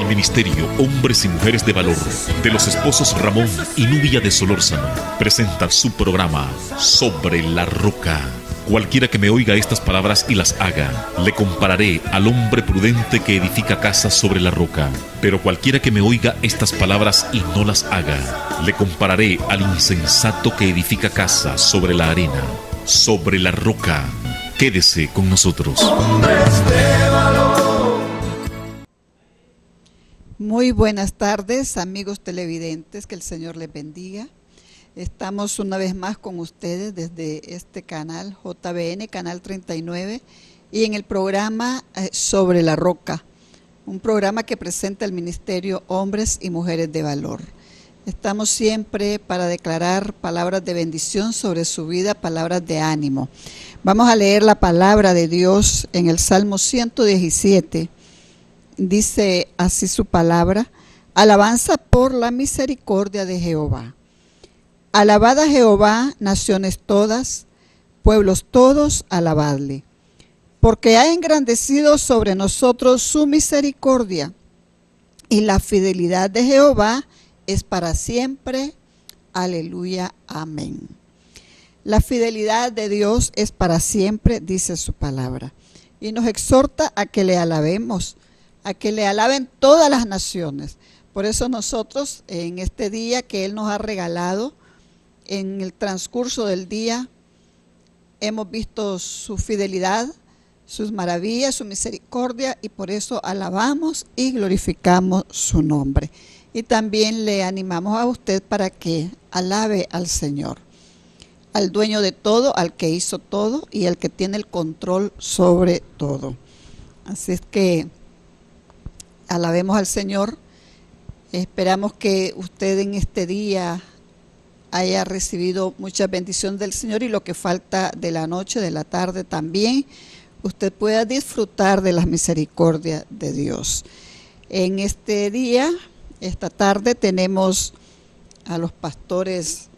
Ministerio Hombres y Mujeres de Valor de los esposos Ramón y Nubia de Solórzano presenta su programa Sobre la Roca. Cualquiera que me oiga estas palabras y las haga, le compararé al hombre prudente que edifica casas sobre la roca. Pero cualquiera que me oiga estas palabras y no las haga, le compararé al insensato que edifica casas sobre la arena. Sobre la roca. Quédese con nosotros. Muy buenas tardes, amigos televidentes, que el Señor les bendiga. Estamos una vez más con ustedes desde este canal JBN, Canal 39, y en el programa Sobre la Roca, un programa que presenta el Ministerio Hombres y Mujeres de Valor. Estamos siempre para declarar palabras de bendición sobre su vida, palabras de ánimo. Vamos a leer la palabra de Dios en el Salmo 117. Dice así su palabra: alabanza por la misericordia de Jehová. Alabad a Jehová, naciones todas, pueblos todos, alabadle. Porque ha engrandecido sobre nosotros su misericordia, y la fidelidad de Jehová es para siempre. Aleluya, amén. La fidelidad de Dios es para siempre, dice su palabra. Y nos exhorta a que le alabemos, a que le alaben todas las naciones. Por eso nosotros, en este día que Él nos ha regalado, en el transcurso del día, hemos visto su fidelidad, sus maravillas, su misericordia, y por eso alabamos y glorificamos su nombre. Y también le animamos a usted para que alabe al Señor, al dueño de todo, al que hizo todo y al que tiene el control sobre todo. Así es que alabemos al Señor. Esperamos que usted en este día haya recibido mucha bendición del Señor, y lo que falta de la noche, de la tarde también, usted pueda disfrutar de las misericordias de Dios. En este día, esta tarde, tenemos a los pastores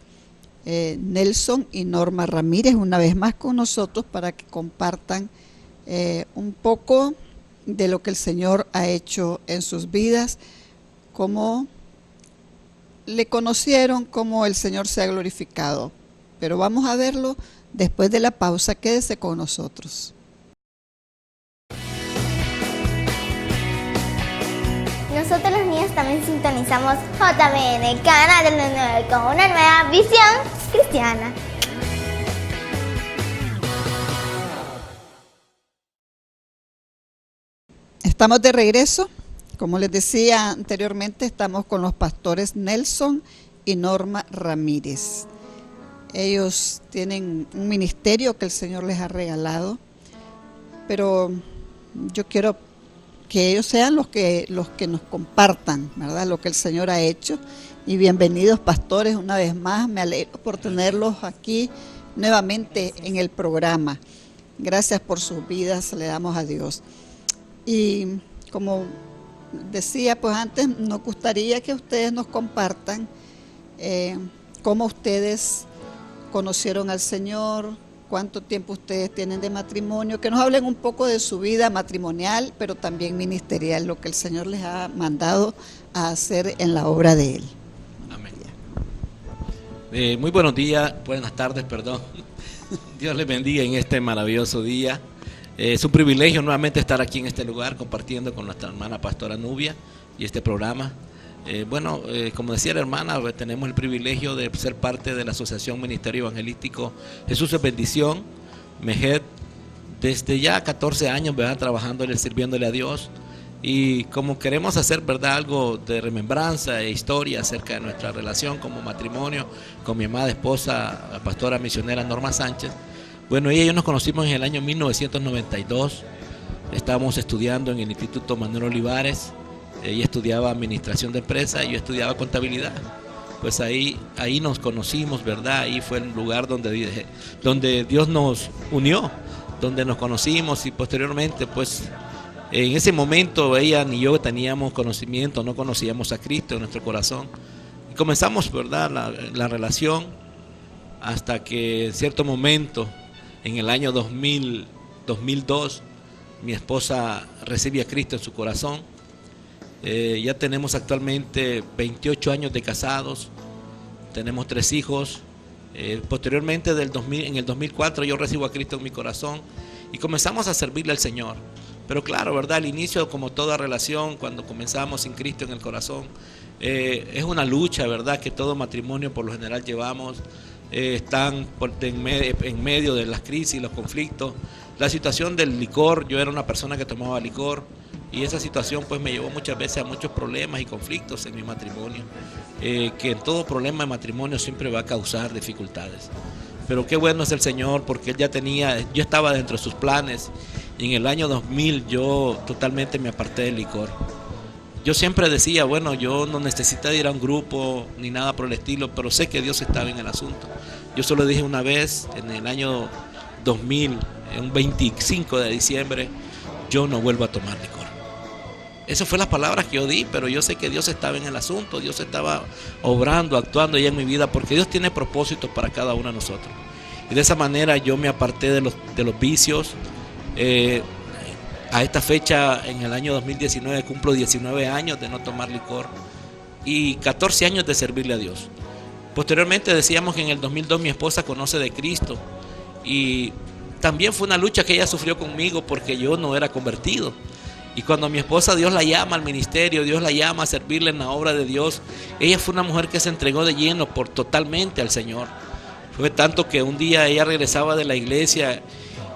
Nelson y Norma Ramírez una vez más con nosotros para que compartan un poco de lo que el Señor ha hecho en sus vidas, cómo le conocieron, cómo el Señor se ha glorificado. Pero vamos a verlo después de la pausa. Quédese con nosotros. Nosotros los niños también sintonizamos JBN, Canal del 9, con una nueva visión cristiana. Estamos de regreso. Como les decía anteriormente, estamos con los pastores Nelson y Norma Ramírez. Ellos tienen un ministerio que el Señor les ha regalado, pero yo quiero que ellos sean los que nos compartan, ¿verdad?, lo que el Señor ha hecho. Y bienvenidos, pastores, una vez más. Me alegro por tenerlos aquí nuevamente en el programa. Gracias por sus vidas, le damos a Dios. Y como decía, pues antes, nos gustaría que ustedes nos compartan cómo ustedes conocieron al Señor, cuánto tiempo ustedes tienen de matrimonio, que nos hablen un poco de su vida matrimonial, pero también ministerial, lo que el Señor les ha mandado a hacer en la obra de Él. Amén. Muy buenos días, buenas tardes, perdón. Dios les bendiga en este maravilloso día. Es un privilegio nuevamente estar aquí en este lugar compartiendo con nuestra hermana pastora Nubia y este programa. Como decía la hermana, tenemos el privilegio de ser parte de la Asociación Ministerio Evangelístico Jesús es Bendición, MEJED, desde ya 14 años, ¿verdad?, trabajándole, sirviéndole a Dios. Y como queremos hacer, ¿verdad?, algo de remembranza e historia acerca de nuestra relación como matrimonio con mi amada esposa, la pastora misionera Norma Sánchez. Bueno, ella y yo nos conocimos en el año 1992. Estábamos estudiando en el Instituto Manuel Olivares. Ella estudiaba administración de empresas y yo estudiaba contabilidad. Pues ahí nos conocimos, ¿verdad? Ahí fue el lugar donde Dios nos unió, donde nos conocimos, y posteriormente, pues, en ese momento ella ni yo teníamos conocimiento, no conocíamos a Cristo en nuestro corazón. Y comenzamos, ¿verdad?, la relación, hasta que en cierto momento, en el año 2002, mi esposa recibe a Cristo en su corazón. Ya tenemos actualmente 28 años de casados, tenemos 3 hijos. Posteriormente en el 2004 yo recibo a Cristo en mi corazón y comenzamos a servirle al Señor. Pero claro, ¿verdad? Al inicio, como toda relación, cuando comenzamos sin Cristo en el corazón, es una lucha, ¿verdad? Que todo matrimonio por lo general llevamos. Están en medio de las crisis, los conflictos. La situación del licor, yo era una persona que tomaba licor y esa situación pues me llevó muchas veces a muchos problemas y conflictos en mi matrimonio, que en todo problema de matrimonio siempre va a causar dificultades. Pero qué bueno es el Señor, porque Él yo estaba dentro de sus planes, y en el año 2000 yo totalmente me aparté del licor. Yo siempre decía, bueno, yo no necesito ir a un grupo ni nada por el estilo, pero sé que Dios estaba en el asunto. Yo solo dije una vez, en el año 2000, un 25 de diciembre, yo no vuelvo a tomar licor. Esas fueron las palabras que yo di, pero yo sé que Dios estaba en el asunto, Dios estaba obrando, actuando ya en mi vida, porque Dios tiene propósitos para cada uno de nosotros. Y de esa manera yo me aparté de los vicios. A esta fecha, en el año 2019, cumplo 19 años de no tomar licor y 14 años de servirle a Dios. Posteriormente decíamos que en el 2002 mi esposa conoce de Cristo y también fue una lucha que ella sufrió conmigo porque yo no era convertido. Y cuando mi esposa, Dios la llama al ministerio, Dios la llama a servirle en la obra de Dios, ella fue una mujer que se entregó de lleno totalmente al Señor. Fue tanto que un día ella regresaba de la iglesia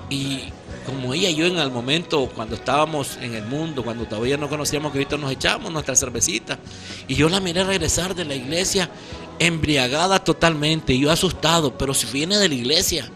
y como ella y yo en el momento, cuando estábamos en el mundo, cuando todavía no conocíamos a Cristo, nos echábamos nuestra cervecita. Y yo la miré regresar de la iglesia embriagada totalmente. Y yo asustado, pero si viene de la iglesia.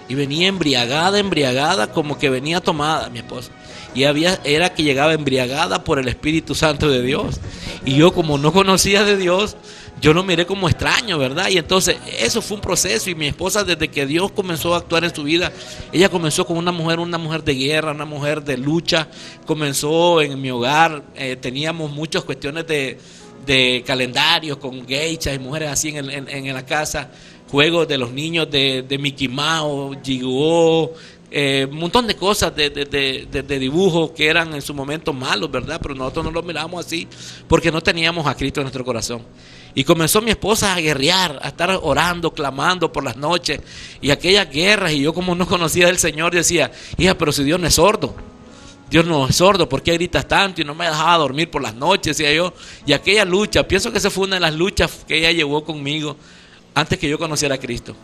Y venía embriagada, como que venía tomada mi esposa. Y era que llegaba embriagada por el Espíritu Santo de Dios. Y yo, como no conocía de Dios, yo lo miré como extraño, ¿verdad? Y entonces eso fue un proceso. Y mi esposa, desde que Dios comenzó a actuar en su vida, ella comenzó con una mujer de guerra, una mujer de lucha. Comenzó en mi hogar, teníamos muchas cuestiones de calendarios con geishas y mujeres así en la casa. Juegos de los niños de Mickey Mouse, Jigo, un montón de cosas de dibujos que eran en su momento malos, ¿verdad? Pero nosotros no los mirábamos así porque no teníamos a Cristo en nuestro corazón. Y comenzó mi esposa a guerrear, a estar orando, clamando por las noches. Y aquellas guerras, y yo como no conocía del Señor, decía, hija, pero si Dios no es sordo. Dios no es sordo, ¿por qué gritas tanto? Y no me dejaba dormir por las noches, decía yo. Y aquella lucha, pienso que esa fue una de las luchas que ella llevó conmigo antes que yo conociera a Cristo.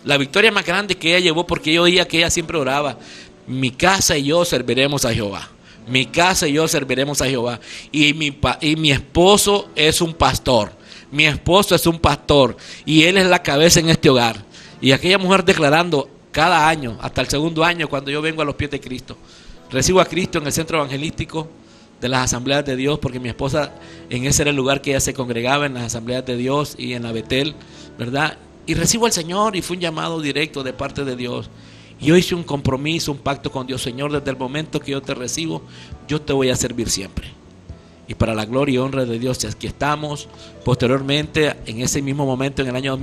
La victoria más grande que ella llevó, porque yo oía que ella siempre oraba, mi casa y yo serviremos a Jehová. Mi casa y yo serviremos a Jehová. Y mi esposo es un pastor. Mi esposo es un pastor y él es la cabeza en este hogar. Y aquella mujer declarando cada año, hasta el segundo año, cuando yo vengo a los pies de Cristo, recibo a Cristo en el centro evangelístico de las asambleas de Dios, porque mi esposa, en ese era el lugar que ella se congregaba, en las asambleas de Dios y en la Betel, ¿verdad? Y recibo al Señor y fue un llamado directo de parte de Dios. Y yo hice un compromiso, un pacto con Dios. Señor, desde el momento que yo te recibo, yo te voy a servir siempre. Y para la gloria y honra de Dios, aquí estamos. Posteriormente, en ese mismo momento, en el año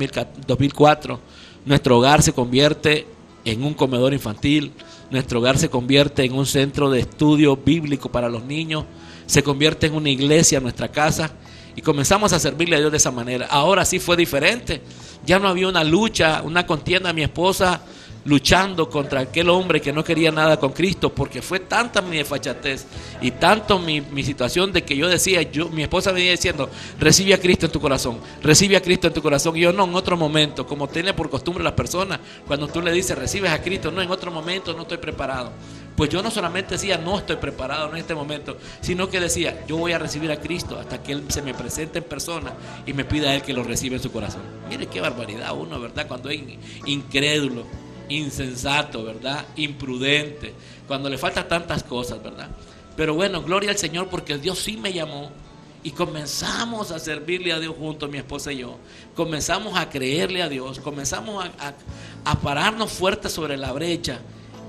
2004, nuestro hogar se convierte en un comedor infantil. Nuestro hogar se convierte en un centro de estudio bíblico para los niños. Se convierte en una iglesia, nuestra casa. Y comenzamos a servirle a Dios de esa manera. Ahora sí fue diferente. Ya no había una lucha, una contienda. Mi esposa luchando contra aquel hombre que no quería nada con Cristo, porque fue tanta mi desfachatez y tanto mi situación de que yo decía, mi esposa venía diciendo, recibe a Cristo en tu corazón, recibe a Cristo en tu corazón. Y yo no, en otro momento, como tiene por costumbre las personas, cuando tú le dices, recibes a Cristo, no, en otro momento no estoy preparado. Pues yo no solamente decía, no estoy preparado en este momento, sino que decía, yo voy a recibir a Cristo hasta que Él se me presente en persona y me pida a Él que lo reciba en su corazón. Mire qué barbaridad uno, ¿verdad? Cuando es incrédulo, insensato, ¿verdad? Imprudente, cuando le faltan tantas cosas, ¿verdad? Pero bueno, gloria al Señor, porque Dios sí me llamó y comenzamos a servirle a Dios juntos, mi esposa y yo. Comenzamos a creerle a Dios, comenzamos a pararnos fuertes sobre la brecha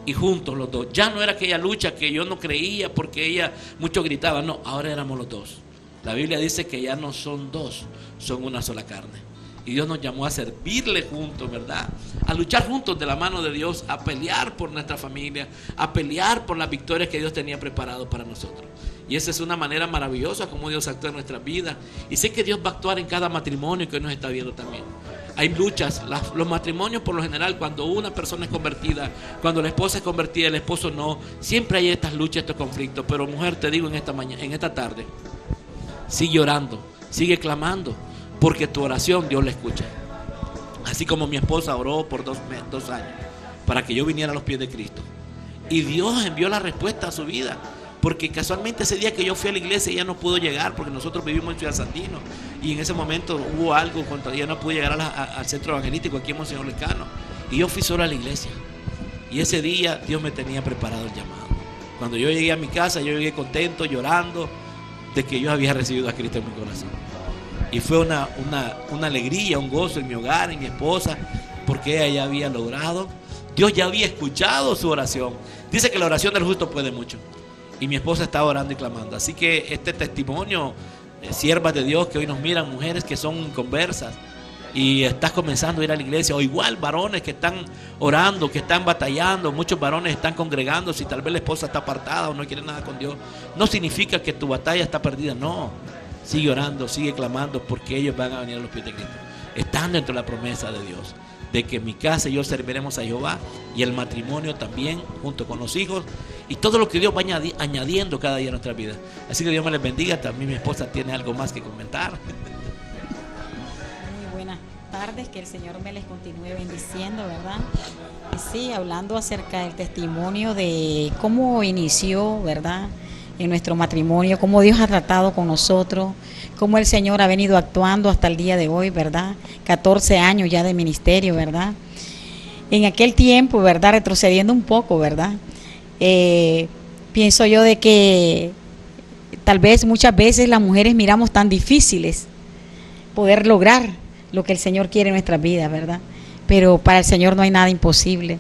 y juntos los dos. Ya no era aquella lucha que yo no creía porque ella mucho gritaba, no, ahora éramos los dos. La Biblia dice que ya no son dos, son una sola carne. Y Dios nos llamó a servirle juntos, ¿verdad? A luchar juntos de la mano de Dios, a pelear por nuestra familia, a pelear por las victorias que Dios tenía preparado para nosotros. Y esa es una manera maravillosa como Dios actúa en nuestras vidas. Y sé que Dios va a actuar en cada matrimonio que hoy nos está viendo también. Hay luchas, los matrimonios por lo general, cuando una persona es convertida, cuando la esposa es convertida, el esposo no, siempre hay estas luchas, estos conflictos. Pero mujer, te digo en esta tarde, sigue orando, sigue clamando, porque tu oración Dios la escucha. Así como mi esposa oró por 2 años para que yo viniera a los pies de Cristo. Y Dios envió la respuesta a su vida. Porque casualmente ese día que yo fui a la iglesia ella no pudo llegar, porque nosotros vivimos en Ciudad Sandino y en ese momento hubo algo contra ella, no pudo llegar al centro evangelístico aquí en Monseñor Lescano, y yo fui solo a la iglesia. Y ese día Dios me tenía preparado el llamado. Cuando yo llegué a mi casa, yo llegué contento, llorando de que yo había recibido a Cristo en mi corazón. Y fue una alegría, un gozo en mi hogar, en mi esposa, porque ella ya había logrado, Dios ya había escuchado su oración. Dice que la oración del justo puede mucho. Y mi esposa estaba orando y clamando. Así que este testimonio, siervas de Dios que hoy nos miran, mujeres que son conversas y estás comenzando a ir a la iglesia, o igual varones que están orando, que están batallando, muchos varones están congregando, si tal vez la esposa está apartada o no quiere nada con Dios, no significa que tu batalla está perdida, no. Sigue orando, sigue clamando, porque ellos van a venir a los pies de Cristo. Están dentro de la promesa de Dios, de que en mi casa y yo serviremos a Jehová, y el matrimonio también, junto con los hijos, y todo lo que Dios va añadiendo cada día a nuestra vida. Así que Dios me les bendiga. También mi esposa tiene algo más que comentar. Muy buenas tardes, que el Señor me les continúe bendiciendo, ¿verdad? Sí, hablando acerca del testimonio de cómo inició, ¿verdad?, en nuestro matrimonio, cómo Dios ha tratado con nosotros, cómo el Señor ha venido actuando hasta el día de hoy, ¿verdad? 14 años ya de ministerio, ¿verdad? En aquel tiempo, ¿verdad?, retrocediendo un poco, ¿verdad?, pienso yo de que tal vez muchas veces las mujeres miramos tan difíciles poder lograr lo que el Señor quiere en nuestras vidas, ¿verdad? Pero para el Señor no hay nada imposible.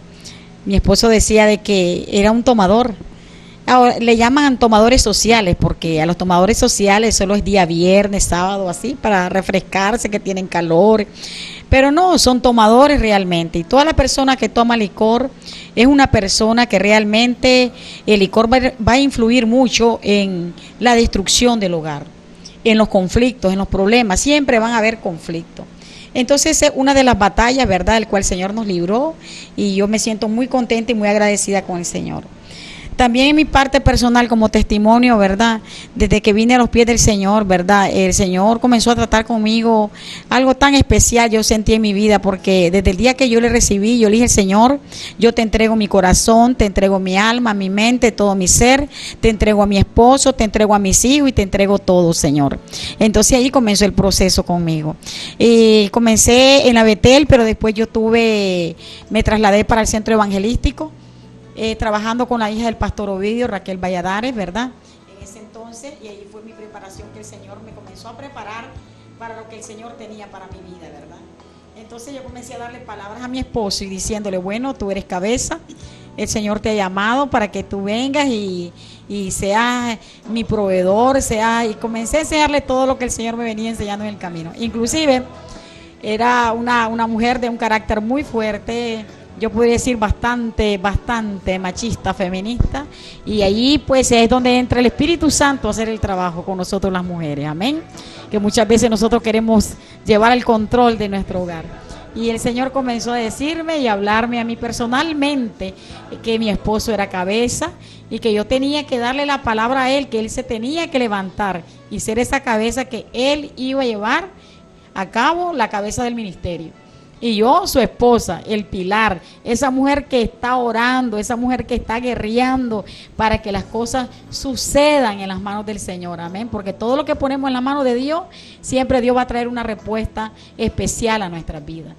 Mi esposo decía de que era un tomador. Ahora, le llaman tomadores sociales, porque a los tomadores sociales solo es día viernes, sábado, así, para refrescarse, que tienen calor. Pero no, son tomadores realmente. Y toda la persona que toma licor es una persona que realmente el licor va a influir mucho en la destrucción del hogar, en los conflictos, en los problemas. Siempre van a haber conflictos. Entonces es una de las batallas, ¿verdad?, del cual el Señor nos libró, y yo me siento muy contenta y muy agradecida con el Señor. También en mi parte personal como testimonio, ¿verdad?, desde que vine a los pies del Señor, ¿verdad?, el Señor comenzó a tratar conmigo algo tan especial, yo sentí en mi vida, porque desde el día que yo le recibí, yo le dije: Señor, yo te entrego mi corazón, te entrego mi alma, mi mente, todo mi ser, te entrego a mi esposo, te entrego a mis hijos y te entrego todo, Señor. Entonces ahí comenzó el proceso conmigo. Comencé en la Betel, pero después me trasladé para el centro evangelístico, trabajando con la hija del pastor Ovidio, Raquel Valladares, ¿verdad?, en ese entonces, y ahí fue mi preparación, que el Señor me comenzó a preparar para lo que el Señor tenía para mi vida, ¿verdad? Entonces yo comencé a darle palabras a mi esposo y diciéndole: bueno, tú eres cabeza, el Señor te ha llamado para que tú vengas y seas mi proveedor, y comencé a enseñarle todo lo que el Señor me venía enseñando en el camino. Inclusive era una mujer de un carácter muy fuerte, yo podría decir bastante machista, feminista, y allí pues es donde entra el Espíritu Santo a hacer el trabajo con nosotros las mujeres, amén, que muchas veces nosotros queremos llevar el control de nuestro hogar. Y el Señor comenzó a decirme y a hablarme a mí personalmente que mi esposo era cabeza y que yo tenía que darle la palabra a él, que él se tenía que levantar y ser esa cabeza, que él iba a llevar a cabo la cabeza del ministerio. Y yo, su esposa, el pilar, esa mujer que está orando, esa mujer que está guerreando para que las cosas sucedan en las manos del Señor, amén, porque todo lo que ponemos en la mano de Dios, siempre Dios va a traer una respuesta especial a nuestras vidas.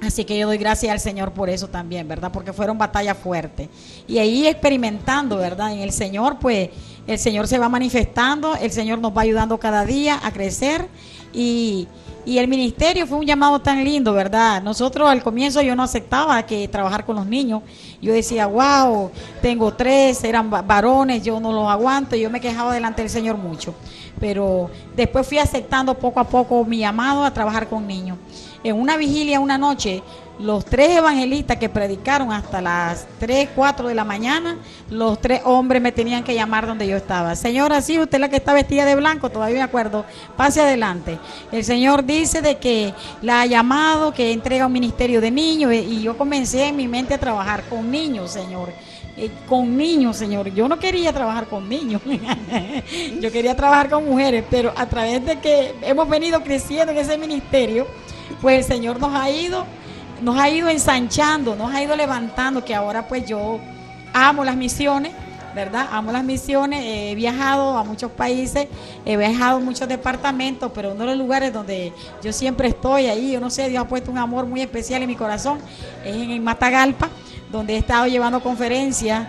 Así que yo doy gracias al Señor por eso también, ¿verdad?, porque fueron batallas fuertes. Y ahí experimentando, ¿verdad?, en el Señor, pues el Señor se va manifestando, el Señor nos va ayudando cada día a crecer, y el ministerio fue un llamado tan lindo, ¿verdad? Nosotros al comienzo yo no aceptaba trabajar con los niños. Yo decía: wow, tengo 3, eran varones, yo no los aguanto. Y yo me quejaba delante del Señor mucho. Pero después fui aceptando poco a poco mi llamado a trabajar con niños. En una vigilia, una noche, los 3 evangelistas que predicaron hasta las 3, 4 de la mañana, los 3 hombres me tenían que llamar donde yo estaba. Señora, sí, usted es la que está vestida de blanco, todavía me acuerdo, pase adelante. El Señor dice de que la ha llamado, que entrega un ministerio de niños, y yo comencé en mi mente a trabajar con niños, Señor. Con niños, Señor. Yo no quería trabajar con niños, yo quería trabajar con mujeres, pero a través de que hemos venido creciendo en ese ministerio, pues el Señor nos ha ido ensanchando, nos ha ido levantando, que ahora pues yo amo las misiones, ¿verdad? Amo las misiones, he viajado a muchos países, he viajado a muchos departamentos, pero uno de los lugares donde yo siempre estoy ahí, yo no sé, Dios ha puesto un amor muy especial en mi corazón, es en Matagalpa, donde he estado llevando conferencias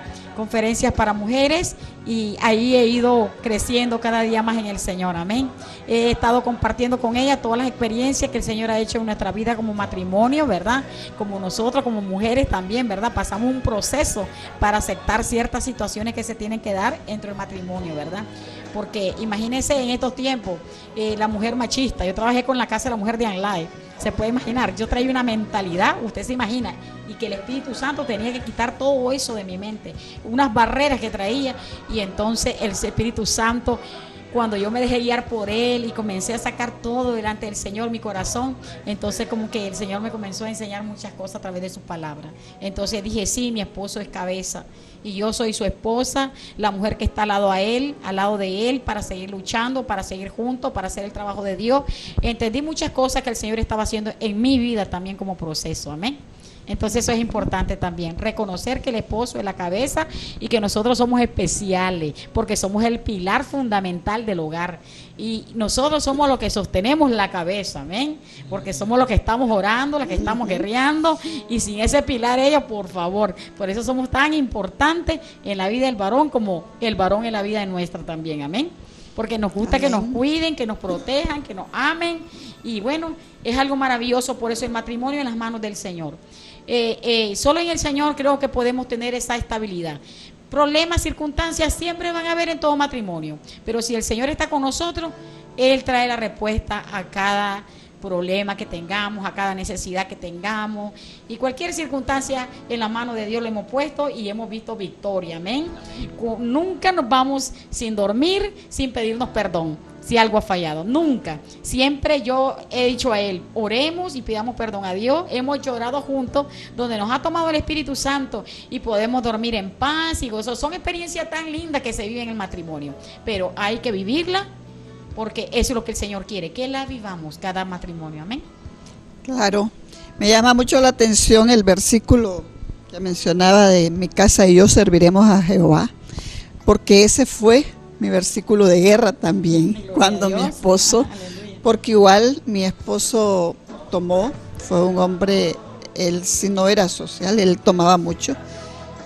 para mujeres, y ahí he ido creciendo cada día más en el Señor, amén. He estado compartiendo con ella todas las experiencias que el Señor ha hecho en nuestra vida como matrimonio, ¿verdad? Como nosotros, como mujeres también, ¿verdad? Pasamos un proceso para aceptar ciertas situaciones que se tienen que dar dentro del matrimonio, ¿verdad? Porque imagínense en estos tiempos, la mujer machista. Yo trabajé con la Casa de la Mujer de Anlay. Se puede imaginar, yo traía una mentalidad, usted se imagina, y que el Espíritu Santo tenía que quitar todo eso de mi mente, unas barreras que traía, y entonces el Espíritu Santo, cuando yo me dejé guiar por Él y comencé a sacar todo delante del Señor, mi corazón, entonces como que el Señor me comenzó a enseñar muchas cosas a través de sus palabras. Entonces dije, sí, mi esposo es cabeza y yo soy su esposa, la mujer que está al lado de Él, para seguir luchando, para seguir juntos, para hacer el trabajo de Dios. Entendí muchas cosas que el Señor estaba haciendo en mi vida también como proceso, amén. Entonces eso es importante también, reconocer que el esposo es la cabeza y que nosotros somos especiales, porque somos el pilar fundamental del hogar, y nosotros somos los que sostenemos la cabeza, amén, porque somos los que estamos orando, los que estamos guerreando, y sin ese pilar ellos, por favor, por eso somos tan importantes en la vida del varón como el varón en la vida de nuestra también, amén. Porque nos gusta, amén, que nos cuiden, que nos protejan, que nos amen, y bueno, es algo maravilloso. Por eso el matrimonio en las manos del Señor. Solo en el Señor creo que podemos tener esa estabilidad. Problemas, circunstancias siempre van a haber en todo matrimonio, pero si el Señor está con nosotros, Él trae la respuesta a cada problema que tengamos, a cada necesidad que tengamos, y cualquier circunstancia en la mano de Dios lo hemos puesto y hemos visto victoria, amén. Nunca nos vamos sin dormir, sin pedirnos perdón si algo ha fallado, nunca. Siempre yo he dicho a Él, oremos y pidamos perdón a Dios. Hemos llorado juntos, donde nos ha tomado el Espíritu Santo y podemos dormir en paz y gozo. Son experiencias tan lindas que se viven en el matrimonio, pero hay que vivirla, porque eso es lo que el Señor quiere, que la vivamos cada matrimonio, amén. Claro, me llama mucho la atención el versículo que mencionaba de mi casa y yo serviremos a Jehová, porque ese fue mi versículo de guerra también, cuando mi esposo, porque igual mi esposo fue un hombre, él sí no era social, él tomaba mucho,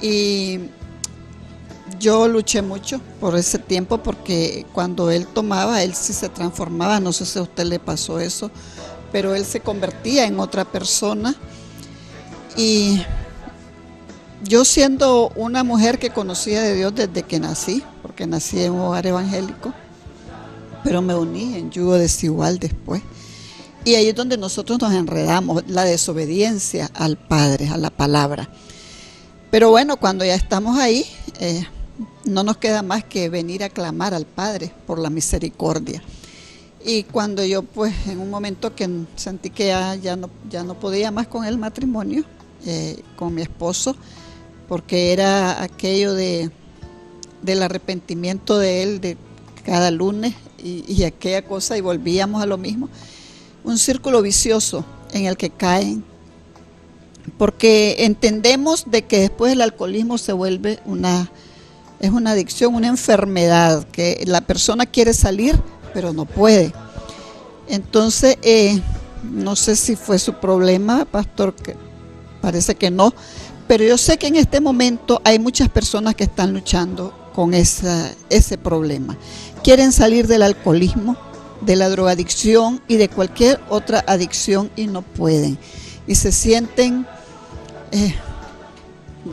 y yo luché mucho por ese tiempo, porque cuando él tomaba, él sí se transformaba, no sé si a usted le pasó eso, pero él se convertía en otra persona. Y yo, siendo una mujer que conocía de Dios desde que nací, porque nací en un hogar evangélico, pero me uní en yugo desigual después, y ahí es donde nosotros nos enredamos, la desobediencia al Padre, a la palabra. Pero bueno, cuando ya estamos ahí, no nos queda más que venir a clamar al Padre por la misericordia. Y cuando yo, pues, en un momento que sentí que ya no podía más con el matrimonio, con mi esposo, porque era aquello del arrepentimiento de él de cada lunes y aquella cosa, y volvíamos a lo mismo, un círculo vicioso en el que caen, porque entendemos de que después el alcoholismo se vuelve es una adicción, una enfermedad, que la persona quiere salir, pero no puede. Entonces, no sé si fue su problema, pastor, que parece que no, pero yo sé que en este momento hay muchas personas que están luchando con ese problema. Quieren salir del alcoholismo, de la drogadicción y de cualquier otra adicción, y no pueden. Y se sienten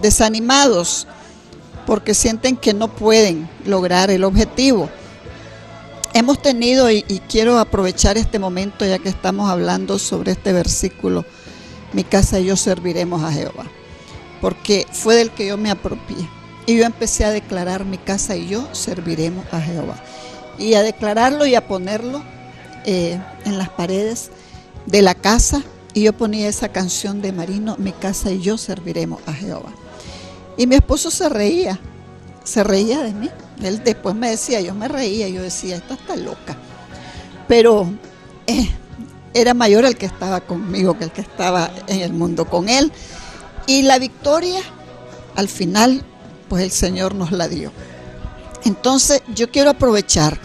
desanimados, porque sienten que no pueden lograr el objetivo. Hemos tenido, y quiero aprovechar este momento ya que estamos hablando sobre este versículo mi casa y yo serviremos a Jehová, porque fue del que yo me apropié. Y yo empecé a declarar: mi casa y yo serviremos a Jehová. Y a declararlo y a ponerlo en las paredes de la casa. Y yo ponía esa canción de Marino: mi casa y yo serviremos a Jehová. Y mi esposo se reía de mí. Él después me decía, yo me reía, yo decía: esta está loca. Pero era mayor el que estaba conmigo que el que estaba en el mundo con él. Y la victoria, al final, pues el Señor nos la dio. Entonces yo quiero aprovechar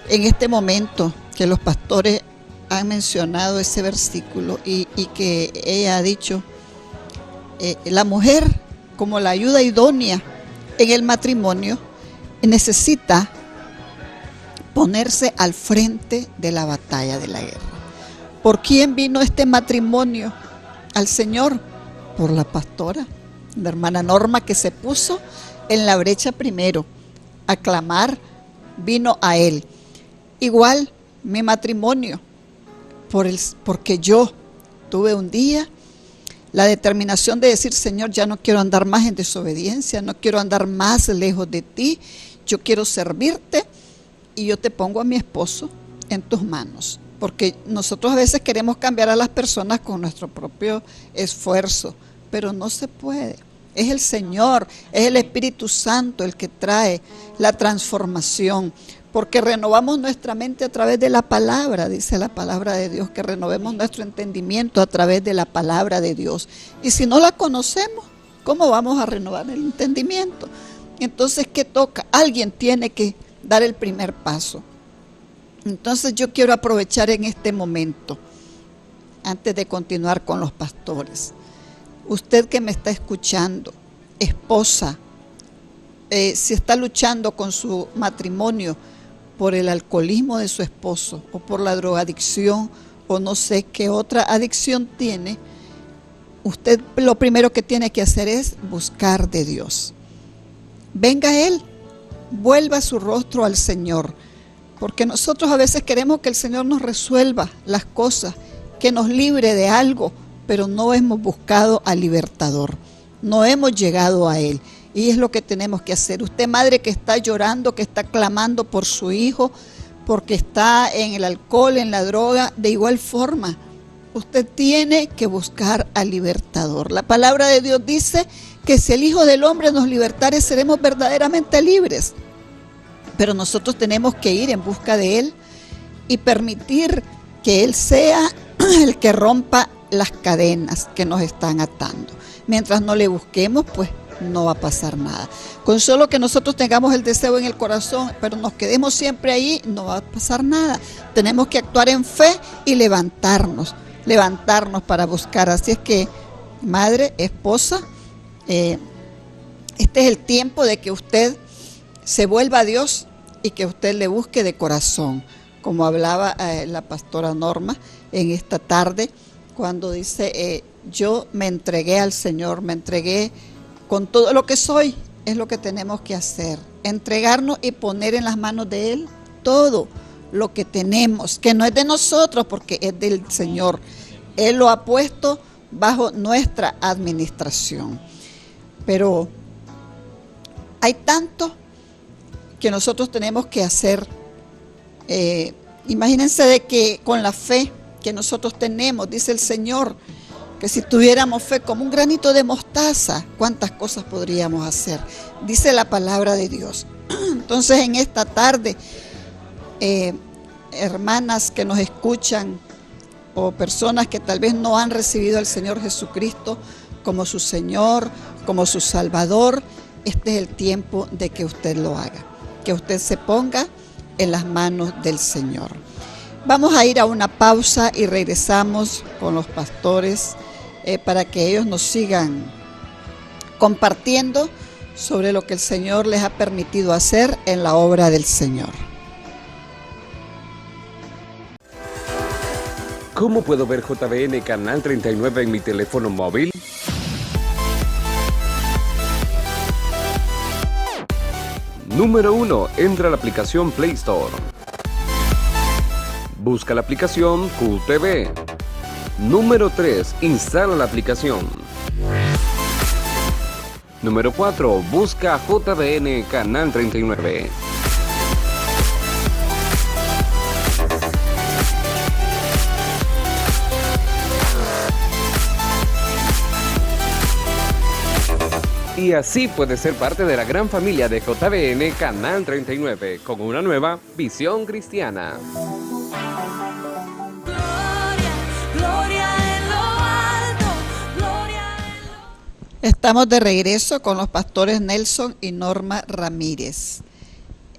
en este momento que los pastores han mencionado ese versículo y que ella ha dicho, la mujer como la ayuda idónea en el matrimonio necesita ponerse al frente de la batalla de la guerra. ¿Por quién vino este matrimonio al Señor? Por la pastora, la hermana Norma, que se puso en la brecha primero a clamar, vino a Él. Igual mi matrimonio, porque yo tuve un día la determinación de decir: Señor, ya no quiero andar más en desobediencia, no quiero andar más lejos de ti, yo quiero servirte y yo te pongo a mi esposo en tus manos. Porque nosotros a veces queremos cambiar a las personas con nuestro propio esfuerzo, pero no se puede. Es el Señor, es el Espíritu Santo el que trae la transformación, porque renovamos nuestra mente a través de la palabra, dice la palabra de Dios, que renovemos nuestro entendimiento a través de la palabra de Dios. Y si no la conocemos, ¿cómo vamos a renovar el entendimiento? Entonces, ¿qué toca? Alguien tiene que dar el primer paso. Entonces yo quiero aprovechar en este momento, antes de continuar con los pastores, usted que me está escuchando, esposa, si está luchando con su matrimonio por el alcoholismo de su esposo o por la drogadicción o no sé qué otra adicción tiene, usted lo primero que tiene que hacer es buscar de Dios. Venga a Él, vuelva su rostro al Señor, porque nosotros a veces queremos que el Señor nos resuelva las cosas, que nos libre de algo, pero no hemos buscado al libertador, no hemos llegado a Él. Y es lo que tenemos que hacer. Usted, madre que está llorando, que está clamando por su hijo, porque está en el alcohol, en la droga, de igual forma, usted tiene que buscar al libertador. La palabra de Dios dice que si el Hijo del Hombre nos libertare, seremos verdaderamente libres. Pero nosotros tenemos que ir en busca de Él y permitir que Él sea el que rompa las cadenas que nos están atando. Mientras no le busquemos, pues no va a pasar nada. Con solo que nosotros tengamos el deseo en el corazón, pero nos quedemos siempre ahí, no va a pasar nada. Tenemos que actuar en fe y levantarnos para buscar. Así es que, madre, esposa, este es el tiempo de que usted se vuelva a Dios y que usted le busque de corazón, como hablaba la pastora Norma en esta tarde, cuando dice, yo me entregué al Señor, me entregué con todo lo que soy. Es lo que tenemos que hacer, entregarnos y poner en las manos de Él todo lo que tenemos, que no es de nosotros porque es del Señor. Él lo ha puesto bajo nuestra administración. Pero hay tanto que nosotros tenemos que hacer. Imagínense de que con la fe que nosotros tenemos, dice el Señor, que si tuviéramos fe como un granito de mostaza, ¿cuántas cosas podríamos hacer? Dice la palabra de Dios. Entonces, en esta tarde, hermanas que nos escuchan o personas que tal vez no han recibido al Señor Jesucristo como su Señor, como su Salvador, este es el tiempo de que usted lo haga, que usted se ponga en las manos del Señor. Vamos a ir a una pausa y regresamos con los pastores para que ellos nos sigan compartiendo sobre lo que el Señor les ha permitido hacer en la obra del Señor. ¿Cómo puedo ver JBN Canal 39 en mi teléfono móvil? Número 1. Entra a la aplicación Play Store. Busca la aplicación QTV. Número 3. Instala la aplicación. Número 4. Busca JBN Canal 39. Y así puedes ser parte de la gran familia de JBN Canal 39 con una nueva visión cristiana. Estamos de regreso con los pastores Nelson y Norma Ramírez.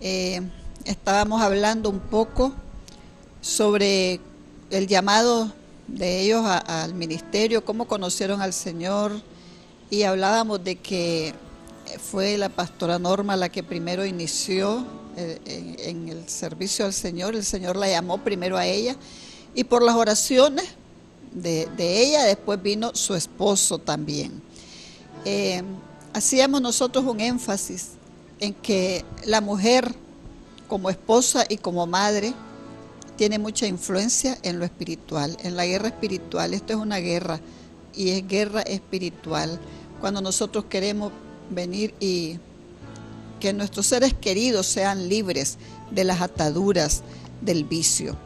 Estábamos hablando un poco sobre el llamado de ellos al ministerio, cómo conocieron al Señor, y hablábamos de que fue la pastora Norma la que primero inició en el servicio al Señor. El Señor la llamó primero a ella, y por las oraciones de ella después vino su esposo también. Hacíamos nosotros un énfasis en que la mujer como esposa y como madre tiene mucha influencia en lo espiritual, en la guerra espiritual. Esto es una guerra, y es guerra espiritual. Cuando nosotros queremos venir y que nuestros seres queridos sean libres de las ataduras del vicio.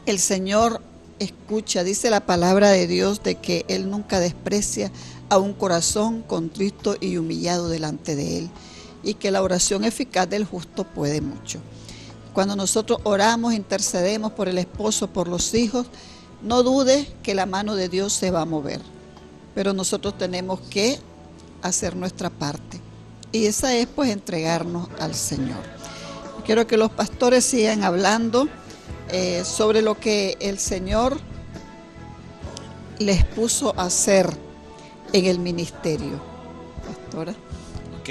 El Señor escucha, dice la palabra de Dios, de que Él nunca desprecia a un corazón contrito y humillado delante de Él, y que la oración eficaz del justo puede mucho. Cuando nosotros oramos, intercedemos por el esposo, por los hijos, no dude que la mano de Dios se va a mover, pero nosotros tenemos que hacer nuestra parte, y esa es pues entregarnos al Señor. Quiero que los pastores sigan hablando sobre lo que el Señor les puso a hacer en el ministerio. Pastora. Ok,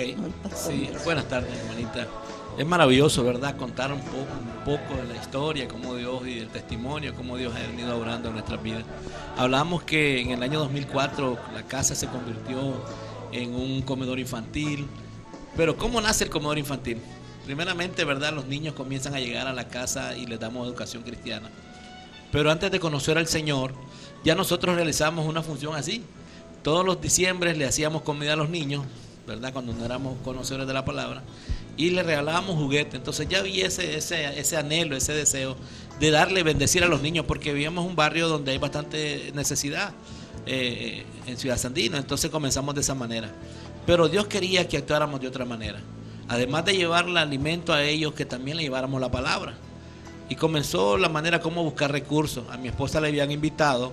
sí, buenas tardes, hermanita. Es maravilloso, ¿verdad? Contar un poco de la historia, cómo Dios y del testimonio, cómo Dios ha venido obrando en nuestras vidas. Hablamos que en el año 2004 la casa se convirtió en un comedor infantil. Pero ¿cómo nace el comedor infantil? Primeramente, ¿verdad? Los niños comienzan a llegar a la casa y les damos educación cristiana. Pero antes de conocer al Señor, ya nosotros realizamos una función así. Todos los diciembres le hacíamos comida a los niños, ¿verdad? Cuando no éramos conocedores de la palabra, y le regalábamos juguetes. Entonces ya vi ese anhelo, ese deseo de darle, bendecir a los niños, porque vivíamos en un barrio donde hay bastante necesidad en Ciudad Sandino. Entonces comenzamos de esa manera. Pero Dios quería que actuáramos de otra manera. Además de llevarle alimento a ellos, que también le lleváramos la palabra. Y comenzó la manera como buscar recursos. A mi esposa le habían invitado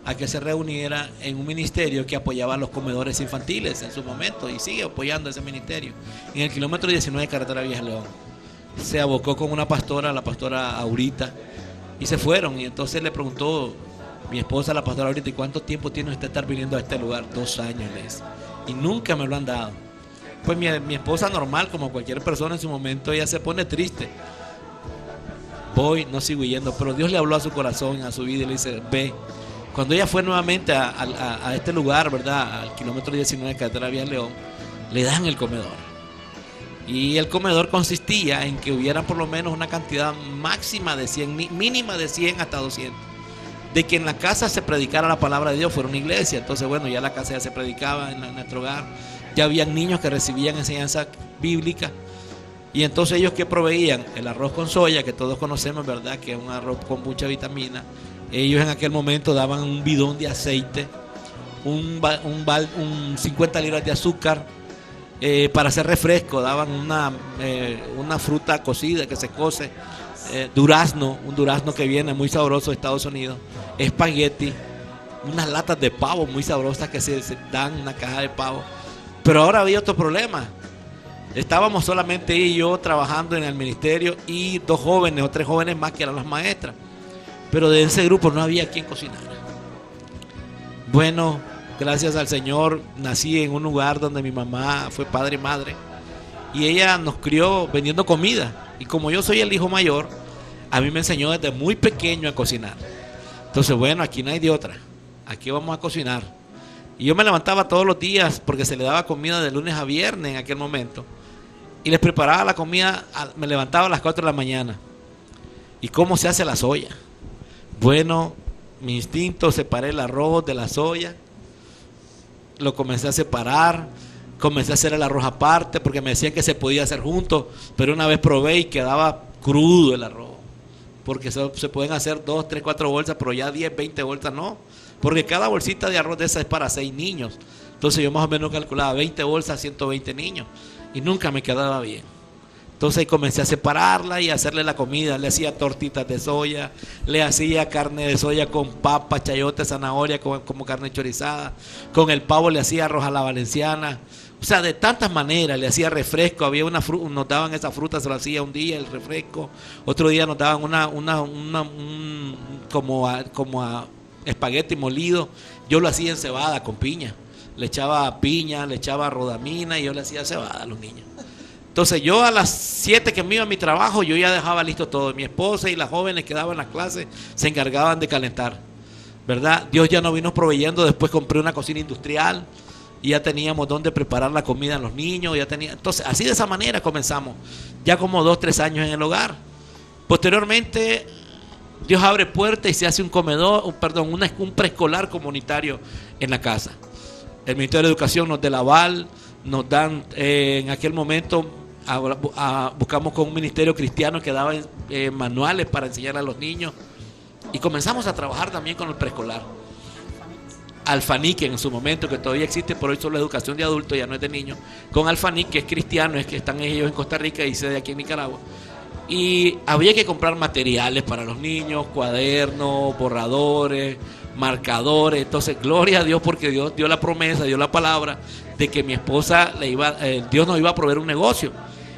a que se reuniera en un ministerio que apoyaba a los comedores infantiles en su momento, y sigue apoyando ese ministerio en el kilómetro 19 de Carretera Vieja León. Se abocó con una pastora, la pastora Aurita, y se fueron. Y entonces le preguntó mi esposa, la pastora Aurita, ¿y cuánto tiempo tiene usted estar viniendo a este lugar? 2 años, le dice, y nunca me lo han dado. Pues mi esposa, normal, como cualquier persona en su momento, ella se pone triste. Voy, no sigo yendo, pero Dios le habló a su corazón, a su vida, y le dice, ve. Cuando ella fue nuevamente a este lugar, ¿verdad? Al kilómetro 19 de Carretera Vieja León, le dan el comedor. Y el comedor consistía en que hubiera por lo menos una cantidad máxima de 100, mínima de 100 hasta 200. De que en la casa se predicara la palabra de Dios, fuera una iglesia. Entonces, bueno, ya la casa ya se predicaba en nuestro hogar. Ya habían niños que recibían enseñanza bíblica. Y entonces ellos que proveían el arroz con soya, que todos conocemos, ¿verdad? Que es un arroz con mucha vitamina. Ellos en aquel momento daban un bidón de aceite, un 50 libras de azúcar, para hacer refresco. Daban una fruta cocida que se cose, un durazno que viene muy sabroso de Estados Unidos, espagueti, unas latas de pavo muy sabrosas que se dan, una caja de pavo. Pero ahora había otro problema. Estábamos solamente ella y yo trabajando en el ministerio, y 2 jóvenes o 3 jóvenes más que eran las maestras. Pero de ese grupo no había quien cocinara. Bueno, gracias al Señor, nací en un lugar donde mi mamá fue padre y madre, y ella nos crió vendiendo comida. Y como yo soy el hijo mayor, a mí me enseñó desde muy pequeño a cocinar. Entonces, bueno, aquí no hay de otra, aquí vamos a cocinar. Y yo me levantaba todos los días, porque se le daba comida de lunes a viernes en aquel momento, y les preparaba la comida. Me levantaba a las 4 de la mañana. ¿Y cómo se hace la soya? Bueno, mi instinto, separé el arroz de la soya, lo comencé a separar, comencé a hacer el arroz aparte porque me decían que se podía hacer juntos, pero una vez probé y quedaba crudo el arroz, porque se pueden hacer 2, 3, 4 bolsas, pero ya 10, 20 bolsas no, porque cada bolsita de arroz de esa es para 6 niños, entonces yo más o menos calculaba 20 bolsas, 120 niños, y nunca me quedaba bien. Entonces comencé a separarla y a hacerle la comida. Le hacía tortitas de soya, le hacía carne de soya con papa, chayote, zanahoria, como carne chorizada. Con el pavo le hacía arroz a la valenciana. O sea, de tantas maneras. Le hacía refresco. Había una fruta, nos daban esa fruta, se lo hacía un día el refresco. Otro día nos daban como a espagueti molido. Yo lo hacía en cebada con piña. Le echaba piña, le echaba rodamina y yo le hacía cebada a los niños. Entonces yo a las 7 que me iba a mi trabajo, yo ya dejaba listo todo. Mi esposa y las jóvenes que daban las clases se encargaban de calentar, ¿verdad? Dios ya nos vino proveyendo, después compré una cocina industrial y ya teníamos donde preparar la comida a los niños. Entonces así de esa manera comenzamos, ya como 2, 3 años en el hogar. Posteriormente Dios abre puertas y se hace un preescolar comunitario en la casa. El Ministerio de Educación nos da el aval, nos dan en aquel momento buscamos con un ministerio cristiano que daba manuales para enseñar a los niños y comenzamos a trabajar también con el preescolar. Alfanique en su momento, que todavía existe, por hoy solo la educación de adultos, ya no es de niños, con Alfanique, que es cristiano, es que están ellos en Costa Rica y sede aquí en Nicaragua. Y había que comprar materiales para los niños, cuadernos, borradores, marcadores. Entonces, gloria a Dios, porque Dios dio la promesa, dio la palabra de que mi esposa Dios nos iba a proveer un negocio.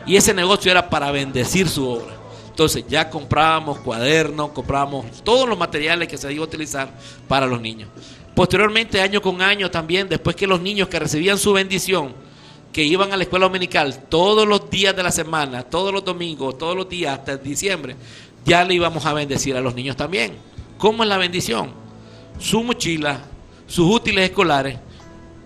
Y ese negocio era para bendecir su obra. Entonces ya comprábamos cuadernos, comprábamos todos los materiales que se iba a utilizar para los niños. Posteriormente, año con año también, después que los niños que recibían su bendición, que iban a la escuela dominical todos los días de la semana, todos los domingos, todos los días hasta diciembre, ya le íbamos a bendecir a los niños también. ¿Cómo es la bendición? Su mochila, sus útiles escolares,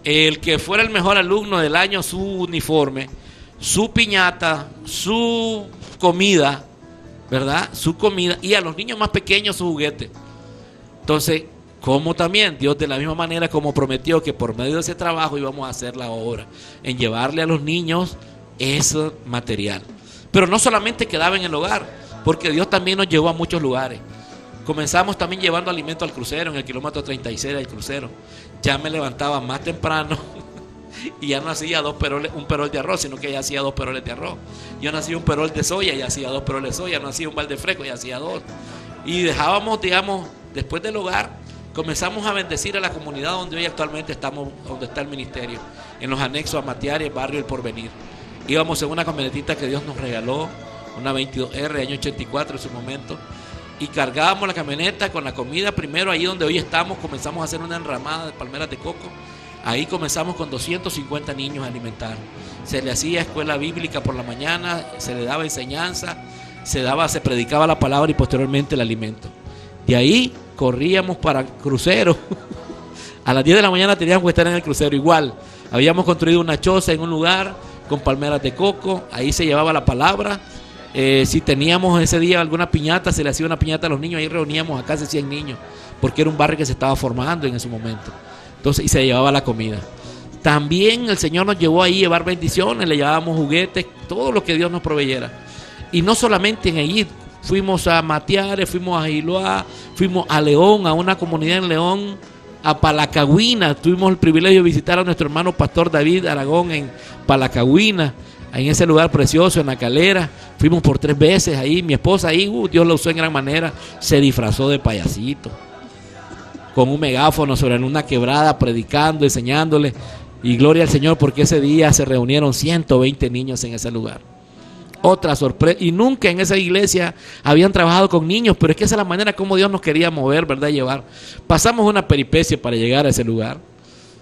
el que fuera el mejor alumno del año, su uniforme, su piñata, su comida, ¿verdad? Su comida, y a los niños más pequeños su juguete. Entonces, como también Dios, de la misma manera como prometió que por medio de ese trabajo íbamos a hacer la obra, en llevarle a los niños ese material. Pero no solamente quedaba en el hogar, porque Dios también nos llevó a muchos lugares. Comenzamos también llevando alimento al crucero, en el kilómetro 36 del crucero. Ya me levantaba más temprano y ya no hacía un perol de arroz, sino que ya hacía 2 peroles de arroz. Yo no hacía un perol de soya y hacía 2 peroles de soya, no hacía un balde fresco y hacía 2. Y dejábamos, digamos, después del hogar, comenzamos a bendecir a la comunidad donde hoy actualmente estamos, donde está el ministerio, en los anexos a Matiares, barrio El Porvenir. Íbamos en una camionetita que Dios nos regaló, una 22R, año 84 en su momento, y cargábamos la camioneta con la comida. Primero ahí donde hoy estamos, comenzamos a hacer una enramada de palmeras de coco. Ahí comenzamos con 250 niños a alimentar. Se le hacía escuela bíblica por la mañana, se le daba enseñanza, se predicaba la palabra y posteriormente el alimento. De ahí corríamos para el crucero. A las 10 de la mañana teníamos que estar en el crucero igual. Habíamos construido una choza en un lugar con palmeras de coco, ahí se llevaba la palabra. Si teníamos ese día alguna piñata, se le hacía una piñata a los niños, ahí reuníamos a casi 100 niños, porque era un barrio que se estaba formando en ese momento. Entonces, y se llevaba la comida. También el Señor nos llevó ahí a llevar bendiciones, le llevábamos juguetes, todo lo que Dios nos proveyera. Y no solamente en allí, fuimos a Matiares, fuimos a Giloá, fuimos a León, a una comunidad en León, a Palacagüina. Tuvimos el privilegio de visitar a nuestro hermano Pastor David Aragón en Palacagüina, en ese lugar precioso, en la Calera. Fuimos por 3 veces ahí. Mi esposa ahí, Dios la usó en gran manera, se disfrazó de payasito, con un megáfono sobre una quebrada, predicando, enseñándole. Y gloria al Señor, porque ese día se reunieron 120 niños en ese lugar. Otra sorpresa, y nunca en esa iglesia habían trabajado con niños, pero es que esa es la manera como Dios nos quería mover, ¿verdad? Llevar. Pasamos una peripecia para llegar a ese lugar.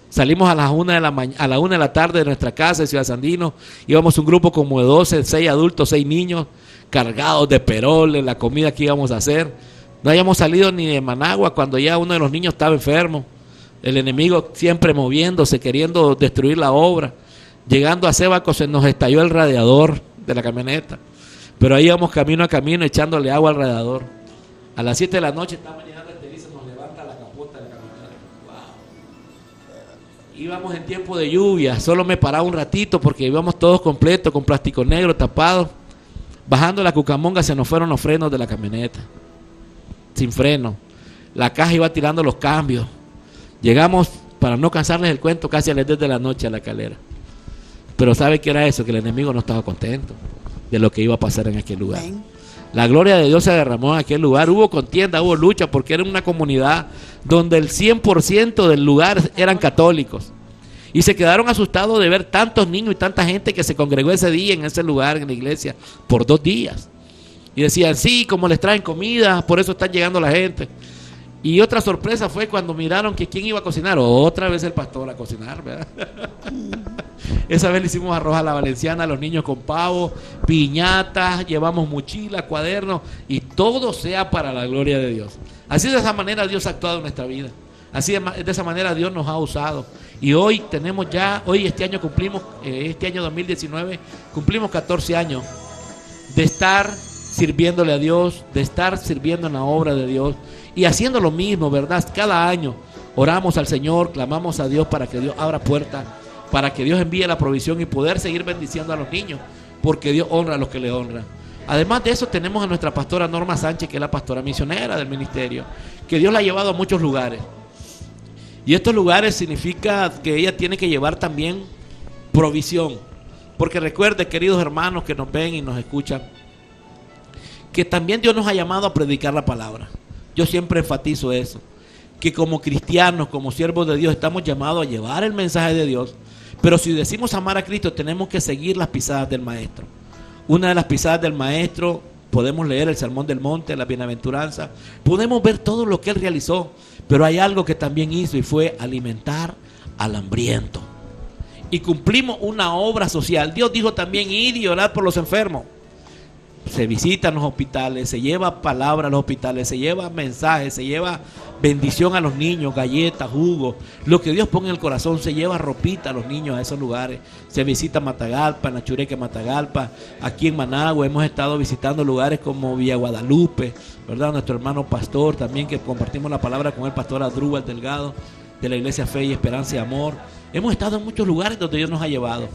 Salimos a las 1 de la tarde de nuestra casa en Ciudad Sandino. Íbamos un grupo como de 12, 6 adultos, 6 niños, cargados de peroles, la comida que íbamos a hacer. No habíamos salido ni de Managua cuando ya uno de los niños estaba enfermo. El enemigo siempre moviéndose, queriendo destruir la obra. Llegando a Cebaco se nos estalló el radiador de la camioneta. Pero ahí íbamos camino a camino echándole agua al radiador. A las 7 de la noche estamos llegando a Estelí, se nos levanta la íbamos en tiempo de lluvia, solo me paraba un ratito porque íbamos todos completos, con plástico negro tapados. Bajando la Cucamonga se nos fueron los frenos de la camioneta, sin freno. La caja iba tirando los cambios. Llegamos, para no cansarles el cuento, casi a las 10 de la noche a la Calera. Pero ¿sabe qué era eso? Que el enemigo no estaba contento de lo que iba a pasar en aquel lugar. Amén. La gloria de Dios se derramó en aquel lugar. Hubo contienda, hubo lucha, porque era una comunidad donde el 100% del lugar eran católicos. Y se quedaron asustados de ver tantos niños y tanta gente que se congregó ese día en ese lugar, en la iglesia, por 2 días. Y decían, sí, como les traen comida, por eso están llegando la gente. Y otra sorpresa fue cuando miraron que quién iba a cocinar. Otra vez el pastor a cocinar, ¿verdad? Esa vez le hicimos arroz a la valenciana a los niños con pavo, piñatas, llevamos mochilas, cuadernos, y todo sea para la gloria de Dios. Así de esa manera Dios ha actuado en nuestra vida. Así de esa manera Dios nos ha usado. Y hoy tenemos ya, este año cumplimos, este año 2019, cumplimos 14 años de estar sirviéndole a Dios, de estar sirviendo en la obra de Dios y haciendo lo mismo, ¿verdad? Cada año oramos al Señor, clamamos a Dios para que Dios abra puertas, para que Dios envíe la provisión y poder seguir bendiciendo a los niños, porque Dios honra a los que le honran. Además de eso, tenemos a nuestra pastora Norma Sánchez, que es la pastora misionera del ministerio, que Dios la ha llevado a muchos lugares. Y estos lugares significa que ella tiene que llevar también provisión. Porque recuerde, queridos hermanos que nos ven y nos escuchan, que también Dios nos ha llamado a predicar la palabra. Yo siempre enfatizo eso, que como cristianos, como siervos de Dios, estamos llamados a llevar el mensaje de Dios. Pero si decimos amar a Cristo, tenemos que seguir las pisadas del Maestro. Una de las pisadas del Maestro, podemos leer el Sermón del Monte, la Bienaventuranza, podemos ver todo lo que Él realizó. Pero hay algo que también hizo y fue alimentar al hambriento. Y cumplimos una obra social. Dios dijo también, ir y orar por los enfermos. Se visitan los hospitales, se lleva palabra a los hospitales, se lleva mensajes, se lleva bendición a los niños, galletas, jugos, lo que Dios pone en el corazón, se lleva ropita a los niños a esos lugares. Se visita Matagalpa, en la Chureque Matagalpa, aquí en Managua hemos estado visitando lugares como Villa Guadalupe, ¿verdad? Nuestro hermano pastor también, que compartimos la palabra con el pastor Adrúbal Delgado, de la Iglesia Fe y Esperanza y Amor. Hemos estado en muchos lugares donde Dios nos ha llevado,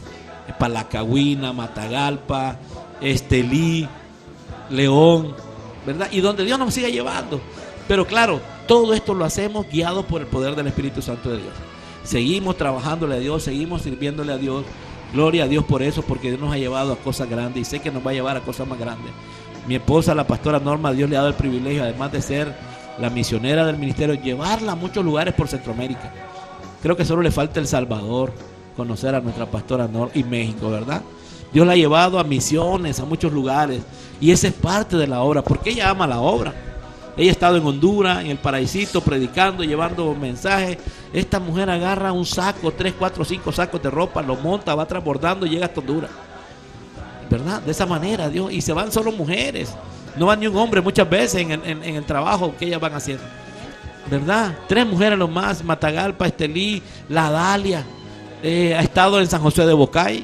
Palacagüina, Matagalpa, Estelí, León, ¿verdad? Y donde Dios nos siga llevando. Pero claro, todo esto lo hacemos guiados por el poder del Espíritu Santo de Dios. Seguimos trabajándole a Dios, seguimos sirviéndole a Dios. Gloria a Dios por eso, porque Dios nos ha llevado a cosas grandes y sé que nos va a llevar a cosas más grandes. Mi esposa, la pastora Norma, Dios le ha dado el privilegio, además de ser la misionera del ministerio, llevarla a muchos lugares por Centroamérica. Creo que solo le falta El Salvador, conocer a nuestra pastora Norma, y México, ¿verdad? Dios la ha llevado a misiones, a muchos lugares, y esa es parte de la obra, porque ella ama la obra. Ella ha estado en Honduras, en el Paraísito, predicando, llevando mensajes. Esta mujer agarra un saco, 3, 4, 5 sacos de ropa, lo monta, va transbordando y llega hasta Honduras, ¿verdad? De esa manera, Dios, y se van solo mujeres, no va ni un hombre muchas veces en el trabajo que ellas van haciendo, ¿verdad? 3 mujeres lo más, Matagalpa, Estelí, La Dalia, ha estado en San José de Bocay,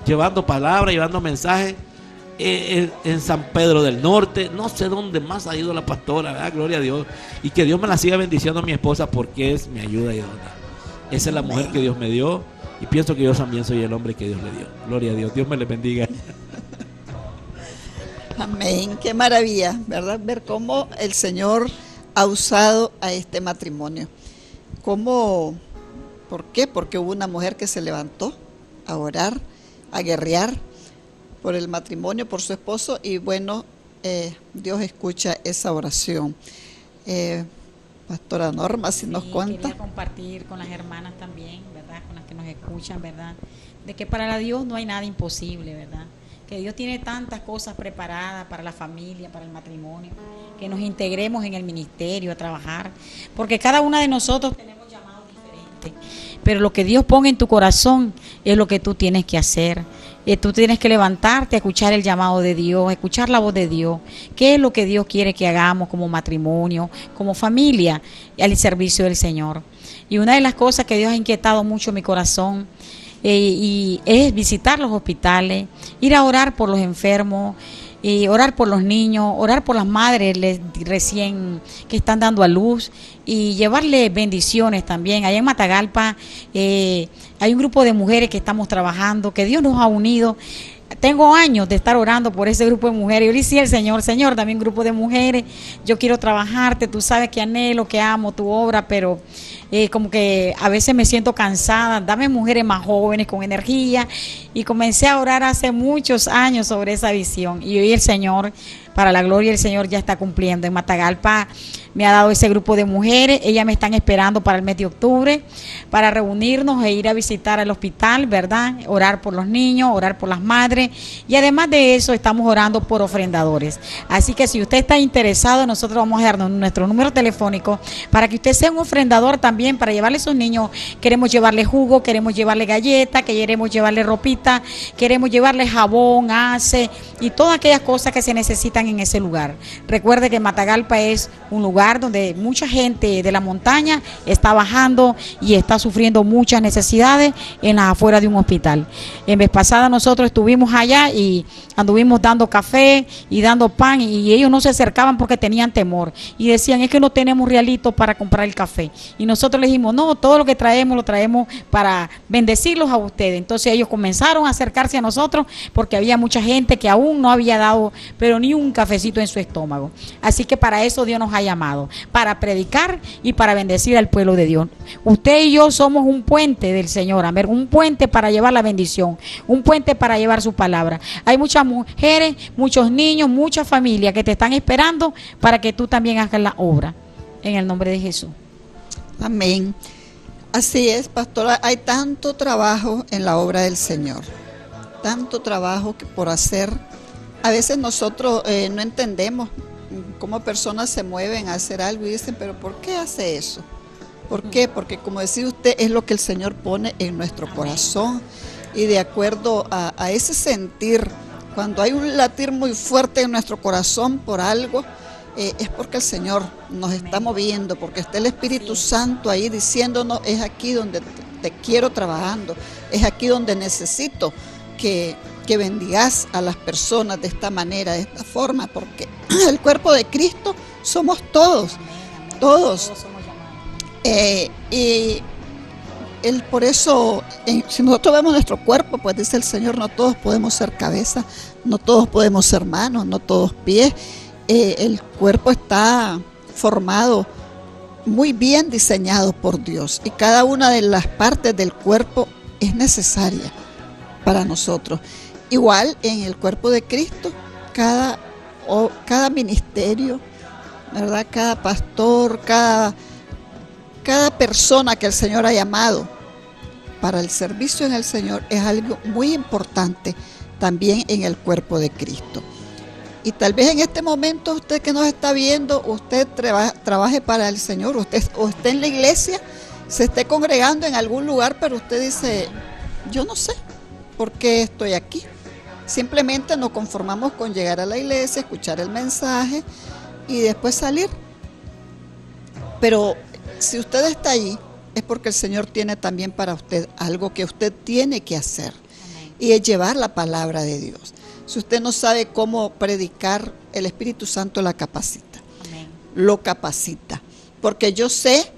llevando palabras, llevando mensajes, en San Pedro del Norte, no sé dónde más ha ido la pastora, ¿verdad? Gloria a Dios, y que Dios me la siga bendiciendo a mi esposa, porque es mi ayuda idónea. Esa es la mujer que Dios me dio, y pienso que yo también soy el hombre que Dios le dio. Gloria a Dios, Dios me le bendiga. Amén, qué maravilla, ¿verdad? Ver cómo el Señor ha usado a este matrimonio. ¿Por qué? Porque hubo una mujer que se levantó a orar, a guerrear por el matrimonio, por su esposo, y bueno, Dios escucha esa oración. Pastora Norma, si nos cuenta. Quería compartir con las hermanas también, ¿verdad? Con las que nos escuchan, ¿verdad? De que para Dios no hay nada imposible, ¿verdad? Que Dios tiene tantas cosas preparadas para la familia, para el matrimonio, que nos integremos en el ministerio a trabajar, porque cada una de nosotros tenemos llamados diferentes, pero lo que Dios ponga en tu corazón es lo que tú tienes que hacer. Tú tienes que levantarte a escuchar el llamado de Dios, escuchar la voz de Dios. ¿Qué es lo que Dios quiere que hagamos como matrimonio, como familia, al servicio del Señor? Y una de las cosas que Dios ha inquietado mucho en mi corazón y es visitar los hospitales, ir a orar por los enfermos, y orar por los niños, orar por las madres recién que están dando a luz y llevarle bendiciones también. Allá en Matagalpa hay un grupo de mujeres que estamos trabajando, que Dios nos ha unido. Tengo años de estar orando por ese grupo de mujeres. Yo le decía al Señor, también grupo de mujeres, yo quiero trabajarte, tú sabes que anhelo, que amo tu obra, pero como que a veces me siento cansada, dame mujeres más jóvenes, con energía, y comencé a orar hace muchos años sobre esa visión, y hoy el Señor, para la gloria del Señor, ya está cumpliendo. En Matagalpa me ha dado ese grupo de mujeres, ellas me están esperando para el mes de octubre, para reunirnos e ir a visitar al hospital, ¿verdad? Orar por los niños, orar por las madres, y además de eso estamos orando por ofrendadores. Así que si usted está interesado, nosotros vamos a darnos nuestro número telefónico para que usted sea un ofrendador también, para llevarle a esos niños. Queremos llevarle jugo, queremos llevarle galletas, queremos llevarle ropita, queremos llevarle jabón, ace y todas aquellas cosas que se necesitan en ese lugar. Recuerde que Matagalpa es un lugar donde mucha gente de la montaña está bajando y está sufriendo muchas necesidades en las afueras de un hospital. En vez pasada nosotros estuvimos allá y anduvimos dando café y dando pan, y ellos no se acercaban porque tenían temor y decían, es que no tenemos realitos para comprar el café. Y nosotros les dijimos, no, todo lo que traemos lo traemos para bendecirlos a ustedes. Entonces ellos comenzaron a acercarse a nosotros porque había mucha gente que aún no había dado pero ni un cafecito en su estómago. Así que para eso Dios nos ha llamado, para predicar y para bendecir al pueblo de Dios. Usted y yo somos un puente del Señor, amén, un puente para llevar la bendición, un puente para llevar su palabra. Hay muchas mujeres, muchos niños, muchas familias que te están esperando para que tú también hagas la obra, en el nombre de Jesús. Amén. Así es, pastora, hay tanto trabajo en la obra del Señor, tanto trabajo por hacer. A veces nosotros no entendemos cómo personas se mueven a hacer algo y dicen, pero ¿por qué hace eso? ¿Por qué? Porque como decía usted, es lo que el Señor pone en nuestro corazón, y de acuerdo a ese sentir, cuando hay un latir muy fuerte en nuestro corazón por algo, es porque el Señor nos está moviendo, porque está el Espíritu Santo ahí diciéndonos, es aquí donde te quiero trabajando, es aquí donde necesito que bendigas a las personas de esta manera, de esta forma, porque el cuerpo de Cristo somos todos, todos. Y por eso, si nosotros vemos nuestro cuerpo, pues dice el Señor, no todos podemos ser cabeza, no todos podemos ser manos, no todos pies. El cuerpo está formado, muy bien diseñado por Dios, y cada una de las partes del cuerpo es necesaria para nosotros. Igual en el cuerpo de Cristo, cada ministerio, ¿verdad? Cada pastor, cada persona que el Señor ha llamado para el servicio en el Señor es algo muy importante también en el cuerpo de Cristo. Y tal vez en este momento usted que nos está viendo, usted trabaje para el Señor, usted esté en la iglesia, se esté congregando en algún lugar, pero usted dice, yo no sé por qué estoy aquí. Simplemente nos conformamos con llegar a la iglesia, escuchar el mensaje y después salir. Pero si usted está allí, es porque el Señor tiene también para usted algo que usted tiene que hacer. Amén. Y es llevar la palabra de Dios. Si usted no sabe cómo predicar, el Espíritu Santo la capacita. Amén. Lo capacita. Porque yo sé,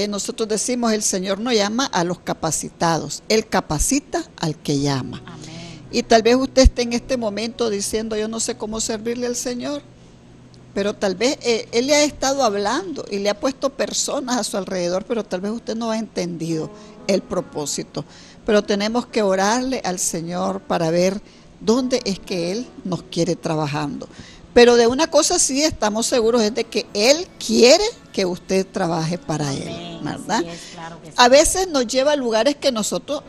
nosotros decimos, el Señor no llama a los capacitados, Él capacita al que llama. Amén. Y tal vez usted esté en este momento diciendo, yo no sé cómo servirle al Señor, pero tal vez Él le ha estado hablando y le ha puesto personas a su alrededor, pero tal vez usted no ha entendido el propósito. Pero tenemos que orarle al Señor para ver dónde es que Él nos quiere trabajando. Pero de una cosa sí estamos seguros, es de que Él quiere que usted trabaje para Él, ¿verdad? Sí, claro que sí. A veces nos lleva a lugares que nosotros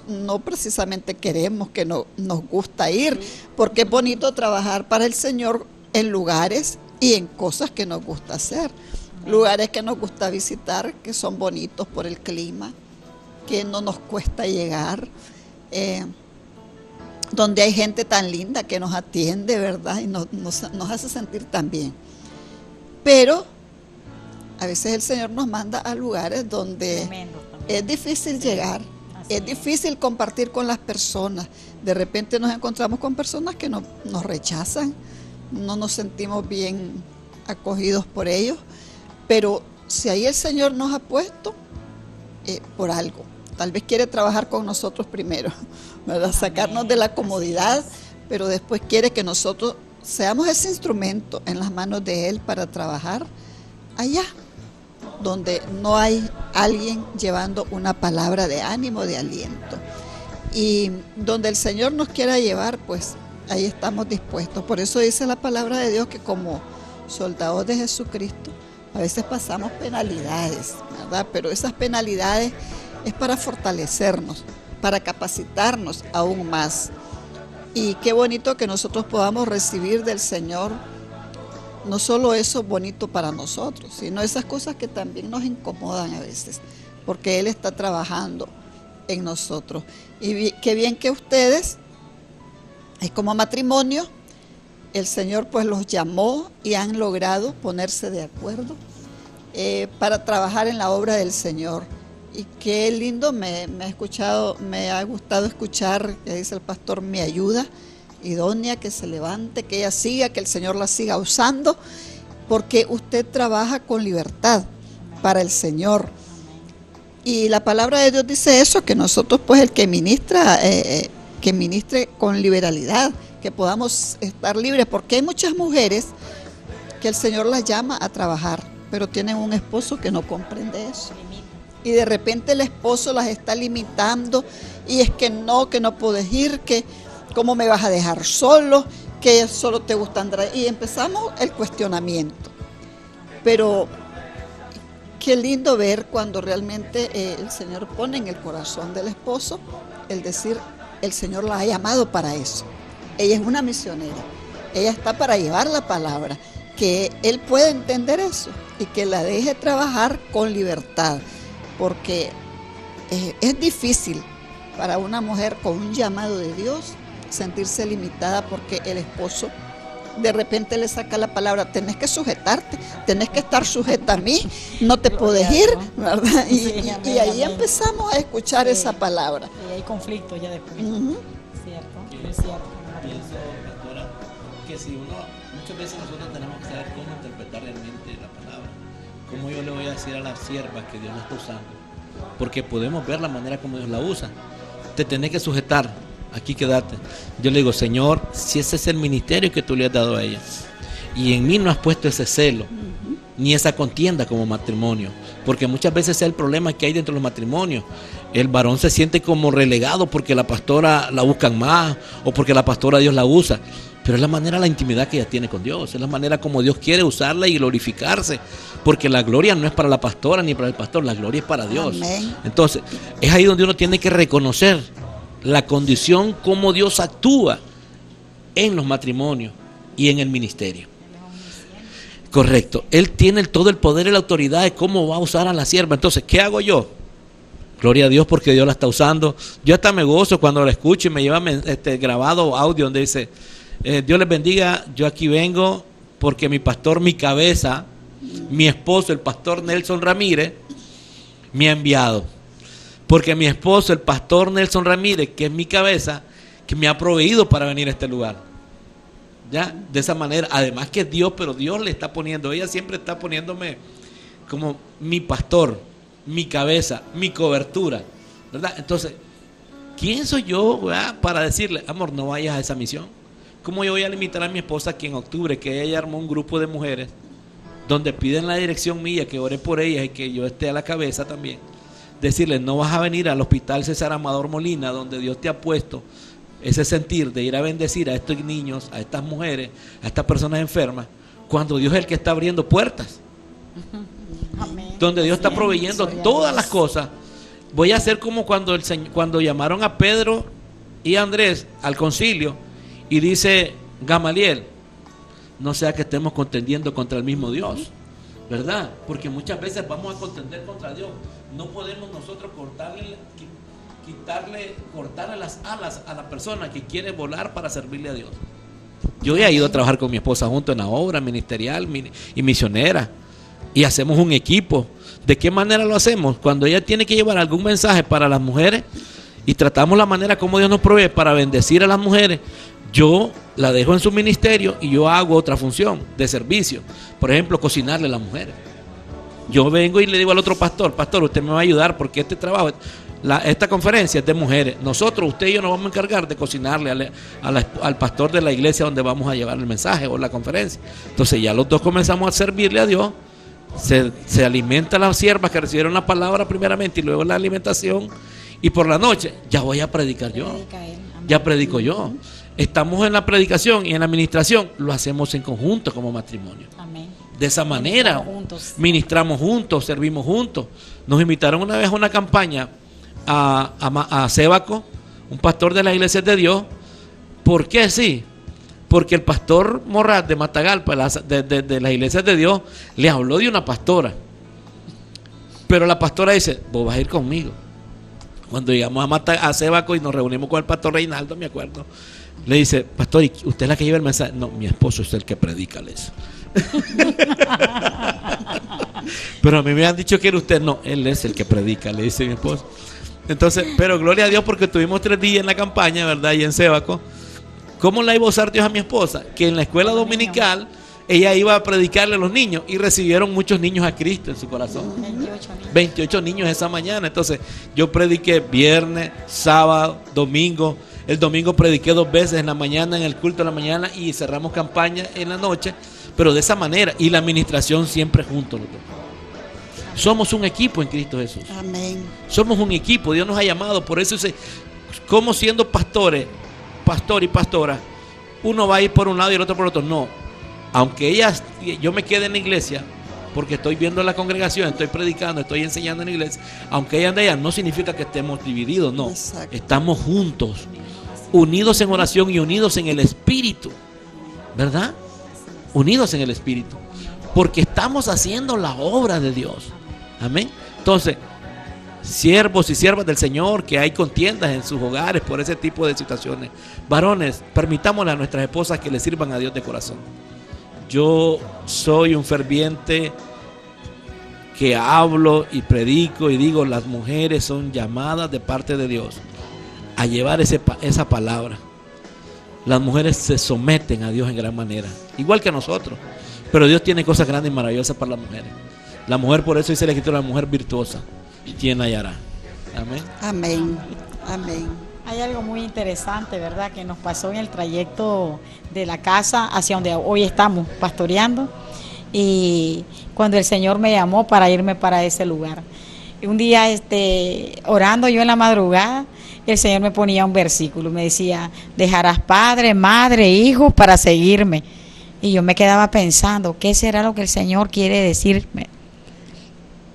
no precisamente queremos, que no nos gusta ir, porque es bonito trabajar para el Señor en lugares y en cosas que nos gusta hacer. Lugares que nos gusta visitar, que son bonitos por el clima, que no nos cuesta llegar, donde hay gente tan linda que nos atiende, ¿verdad? Y nos hace sentir tan bien. Pero a veces el Señor nos manda a lugares donde es difícil llegar, Es difícil compartir con las personas. De repente nos encontramos con personas que nos rechazan, no nos sentimos bien acogidos por ellos, pero si ahí el Señor nos ha puesto, por algo. Tal vez quiere trabajar con nosotros primero, ¿verdad? Sacarnos de la comodidad, pero después quiere que nosotros seamos ese instrumento en las manos de Él para trabajar allá, donde no hay alguien llevando una palabra de ánimo, de aliento. Y donde el Señor nos quiera llevar, pues ahí estamos dispuestos. Por eso dice la palabra de Dios que como soldados de Jesucristo, a veces pasamos penalidades, ¿verdad? Pero esas penalidades es para fortalecernos, para capacitarnos aún más. Y qué bonito que nosotros podamos recibir del Señor no solo eso bonito para nosotros, sino esas cosas que también nos incomodan a veces, porque Él está trabajando en nosotros. Y qué bien que ustedes, como matrimonio, el Señor pues los llamó y han logrado ponerse de acuerdo para trabajar en la obra del Señor. Y qué lindo, me ha gustado escuchar que dice el pastor, me ayuda, idónea, que se levante, que ella siga, que el Señor la siga usando, porque usted trabaja con libertad para el Señor. Y la palabra de Dios dice eso, que nosotros pues el que ministra, que ministre con liberalidad, que podamos estar libres, porque hay muchas mujeres que el Señor las llama a trabajar, pero tienen un esposo que no comprende eso. Y de repente el esposo las está limitando, y es que no puedes ir, que cómo me vas a dejar solo, que solo te gusta andar. Y empezamos el cuestionamiento. Pero qué lindo ver cuando realmente el Señor pone en el corazón del esposo el decir, el Señor la ha llamado para eso. Ella es una misionera, ella está para llevar la palabra, que Él puede entender eso y que la deje trabajar con libertad, porque es difícil para una mujer con un llamado de Dios sentirse limitada porque el esposo de repente le saca la palabra, tenés que sujetarte, tenés que estar sujeta a mí, no te puedes ir, ¿verdad? Y ahí empezamos a escuchar esa palabra. Y hay conflicto ya después. ¿Cierto? Es cierto. Pienso, pastora, que si muchas veces nosotros tenemos que saber cómo interpretar realmente la palabra. Cómo yo le voy a decir a la sierva que Dios la está usando. Porque podemos ver la manera como Dios la usa. Te tenés que sujetar, aquí quédate. Yo le digo, Señor, si ese es el ministerio que tú le has dado a ella, y en mí no has puesto ese celo, ni esa contienda como matrimonio, porque muchas veces es el problema que hay dentro de los matrimonios. El varón se siente como relegado porque la pastora la buscan más, o porque la pastora Dios la usa, pero es la manera, la intimidad que ella tiene con Dios, es la manera como Dios quiere usarla y glorificarse, porque la gloria no es para la pastora ni para el pastor, la gloria es para Dios. Amén. Entonces, es ahí donde uno tiene que reconocer la condición, cómo Dios actúa en los matrimonios y en el ministerio. Correcto. Él tiene todo el poder y la autoridad de cómo va a usar a la sierva. Entonces, ¿qué hago yo? Gloria a Dios porque Dios la está usando. Yo hasta me gozo cuando la escucho y me lleva grabado audio donde dice, Dios les bendiga, yo aquí vengo porque mi pastor, mi cabeza, mi esposo, el pastor Nelson Ramírez, me ha enviado. Porque mi esposo, el pastor Nelson Ramírez, que es mi cabeza, que me ha proveído para venir a este lugar. ¿Ya? De esa manera, además que es Dios, pero Dios le está poniendo, ella siempre está poniéndome como mi pastor, mi cabeza, mi cobertura, ¿verdad? Entonces, ¿quién soy yo, ¿verdad?, para decirle, amor, no vayas a esa misión? ¿Cómo yo voy a limitar a mi esposa que en octubre, que ella armó un grupo de mujeres, donde piden la dirección mía, que ore por ellas y que yo esté a la cabeza también? Decirle, no vas a venir al hospital César Amador Molina, donde Dios te ha puesto ese sentir de ir a bendecir a estos niños, a estas mujeres, a estas personas enfermas, cuando Dios es el que está abriendo puertas. Amén. Donde Dios está proveyendo todas las cosas. Voy a hacer como cuando llamaron a Pedro y a Andrés al concilio y dice Gamaliel, no sea que estemos contendiendo contra el mismo Dios, ¿verdad? Porque muchas veces vamos a contender contra Dios. No podemos nosotros cortarle las alas a la persona que quiere volar para servirle a Dios. Yo he ido a trabajar con mi esposa junto en la obra ministerial y misionera, y hacemos un equipo ¿De qué manera lo hacemos? Cuando ella tiene que llevar algún mensaje para las mujeres y tratamos la manera como Dios nos provee para bendecir a las mujeres, yo la dejo en su ministerio y yo hago otra función de servicio. Por ejemplo, cocinarle a las mujeres. Yo vengo y le digo al otro pastor, pastor, usted me va a ayudar porque este trabajo, esta conferencia es de mujeres. Nosotros, usted y yo nos vamos a encargar de cocinarle al pastor de la iglesia donde vamos a llevar el mensaje o la conferencia. Entonces ya los dos comenzamos a servirle a Dios. Se alimenta las siervas que recibieron la palabra primeramente y luego la alimentación. Y por la noche ya voy a predicar yo. Ya predico yo. Estamos en la predicación y en la administración. Lo hacemos en conjunto como matrimonio. Amén. De esa manera ministramos juntos, servimos juntos. Nos invitaron una vez a una campaña a Sébaco, un pastor de las iglesias de Dios. ¿Por qué sí? Porque el pastor Morrat de Matagalpa, de las iglesias de Dios, le habló de una pastora. Pero la pastora dice, vos vas a ir conmigo. Cuando llegamos a Sébaco y nos reunimos con el pastor Reinaldo, me acuerdo, le dice, pastor, ¿y usted es la que lleva el mensaje? No, mi esposo es el que predica eso. Pero a mí me han dicho que era usted. No, él es el que predica, le dice mi esposo. Entonces, pero gloria a Dios porque tuvimos 3 días en la campaña, ¿verdad? Y en Sébaco. ¿Cómo la iba a usar Dios a mi esposa? Que en la escuela dominical ella iba a predicarle a los niños y recibieron muchos niños a Cristo en su corazón. 28 niños esa mañana. Entonces yo prediqué viernes, sábado, domingo. El domingo prediqué 2 veces, en la mañana, en el culto de la mañana, y cerramos campaña en la noche. Pero de esa manera, y la administración siempre juntos los dos. Somos un equipo en Cristo Jesús. Amén. Somos un equipo, Dios nos ha llamado. Por eso, como siendo pastores, pastor y pastora, uno va a ir por un lado y el otro por otro. No, aunque yo me quede en la iglesia, porque estoy viendo la congregación, estoy predicando, estoy enseñando en la iglesia, aunque ella ande allá, no significa que estemos divididos, no. Exacto. Estamos juntos, unidos en oración y unidos en el Espíritu, ¿verdad? Unidos en el Espíritu, porque estamos haciendo la obra de Dios. Amén. Entonces, siervos y siervas del Señor, que hay contiendas en sus hogares por ese tipo de situaciones, varones, permitámosle a nuestras esposas que le sirvan a Dios de corazón. Yo soy un ferviente que hablo y predico y digo, las mujeres son llamadas de parte de Dios a llevar esa palabra. Las mujeres se someten a Dios en gran manera, igual que nosotros, pero Dios tiene cosas grandes y maravillosas para las mujeres. La mujer, por eso dice la Escritura, la mujer virtuosa, ¿quién hallará? Amén. Amén. Amén. Hay algo muy interesante, ¿verdad?, que nos pasó en el trayecto de la casa hacia donde hoy estamos pastoreando, y cuando el Señor me llamó para irme para ese lugar. Y un día orando yo en la madrugada, el Señor me ponía un versículo, me decía, dejarás padre, madre, hijos para seguirme. Y yo me quedaba pensando, ¿qué será lo que el Señor quiere decirme?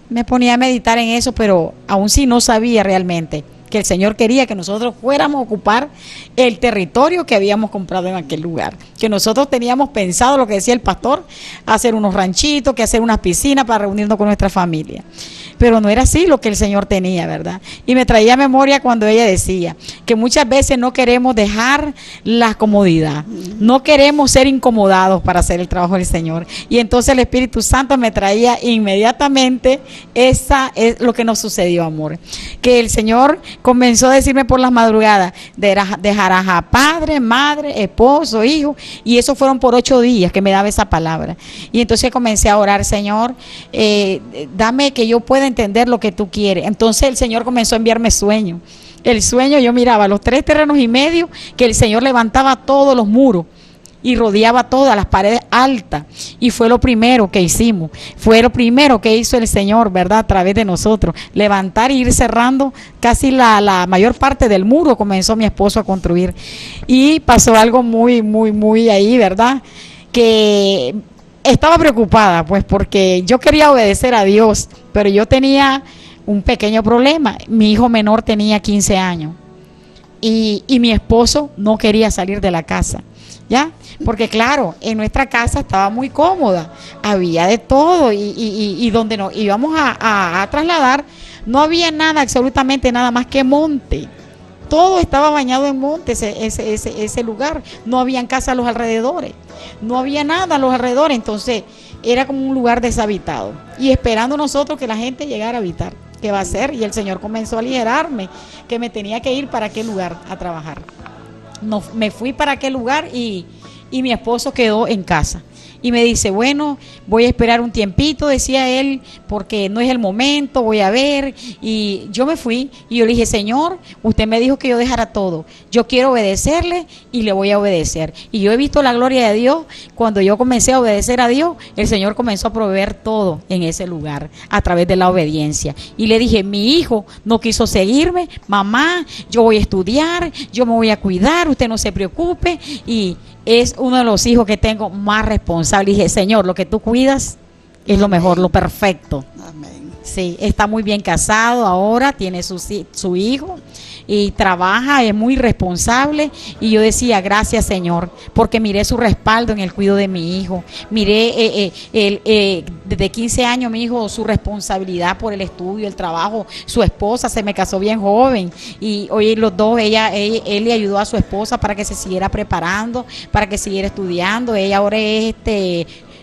Me ponía a meditar en eso, pero aún sí no sabía realmente que el Señor quería que nosotros fuéramos a ocupar el territorio que habíamos comprado en aquel lugar, que nosotros teníamos pensado, lo que decía el pastor, hacer unos ranchitos, que hacer unas piscinas para reunirnos con nuestra familia. Pero no era así lo que el Señor tenía, ¿verdad? Y me traía a memoria cuando ella decía que muchas veces no queremos dejar la comodidad, no queremos ser incomodados para hacer el trabajo del Señor. Y entonces el Espíritu Santo me traía inmediatamente es lo que nos sucedió, amor. Que el Señor comenzó a decirme por las madrugadas, dejarás a padre, madre, esposo, hijo, y eso fueron por 8 días que me daba esa palabra. Y entonces comencé a orar, Señor, dame que yo pueda entender lo que tú quieres. Entonces el Señor comenzó a enviarme sueños. El sueño, yo miraba los 3 terrenos y medio que el Señor levantaba todos los muros y rodeaba todas las paredes altas, y fue lo primero que hicimos, fue lo primero que hizo el Señor, ¿verdad?, a través de nosotros, levantar e ir cerrando casi la mayor parte del muro. Comenzó mi esposo a construir, y pasó algo muy ahí, ¿verdad?, que estaba preocupada, pues, porque yo quería obedecer a Dios, pero yo tenía un pequeño problema. Mi hijo menor tenía 15 años y mi esposo no quería salir de la casa, ¿ya? Porque claro, en nuestra casa estaba muy cómoda, había de todo, y donde nos íbamos a trasladar no había nada, absolutamente nada más que monte, todo estaba bañado en monte, ese lugar. No habían casas a los alrededores, no había nada a los alrededores, entonces era como un lugar deshabitado. Y esperando nosotros que la gente llegara a habitar. ¿Qué va a hacer? Y el Señor comenzó a aligerarme, que me tenía que ir para aquel lugar a trabajar. No, me fui para aquel lugar y mi esposo quedó en casa. Y me dice, bueno, voy a esperar un tiempito, decía él, porque no es el momento, voy a ver. Y yo me fui y yo le dije, Señor, usted me dijo que yo dejara todo. Yo quiero obedecerle y le voy a obedecer. Y yo he visto la gloria de Dios. Cuando yo comencé a obedecer a Dios, el Señor comenzó a proveer todo en ese lugar a través de la obediencia. Y le dije, mi hijo no quiso seguirme, mamá, yo voy a estudiar, yo me voy a cuidar, usted no se preocupe. Y es uno de los hijos que tengo más responsable. Y dije, Señor, lo que tú cuidas es lo mejor, lo perfecto. Amén. Sí, está muy bien casado ahora, tiene su hijo y trabaja, es muy responsable. Y yo decía, gracias, Señor, porque miré su respaldo en el cuidado de mi hijo. Miré desde 15 años mi hijo, su responsabilidad por el estudio, el trabajo. Su esposa se me casó bien joven y hoy los dos, él le ayudó a su esposa para que se siguiera preparando, para que siguiera estudiando. Ella ahora es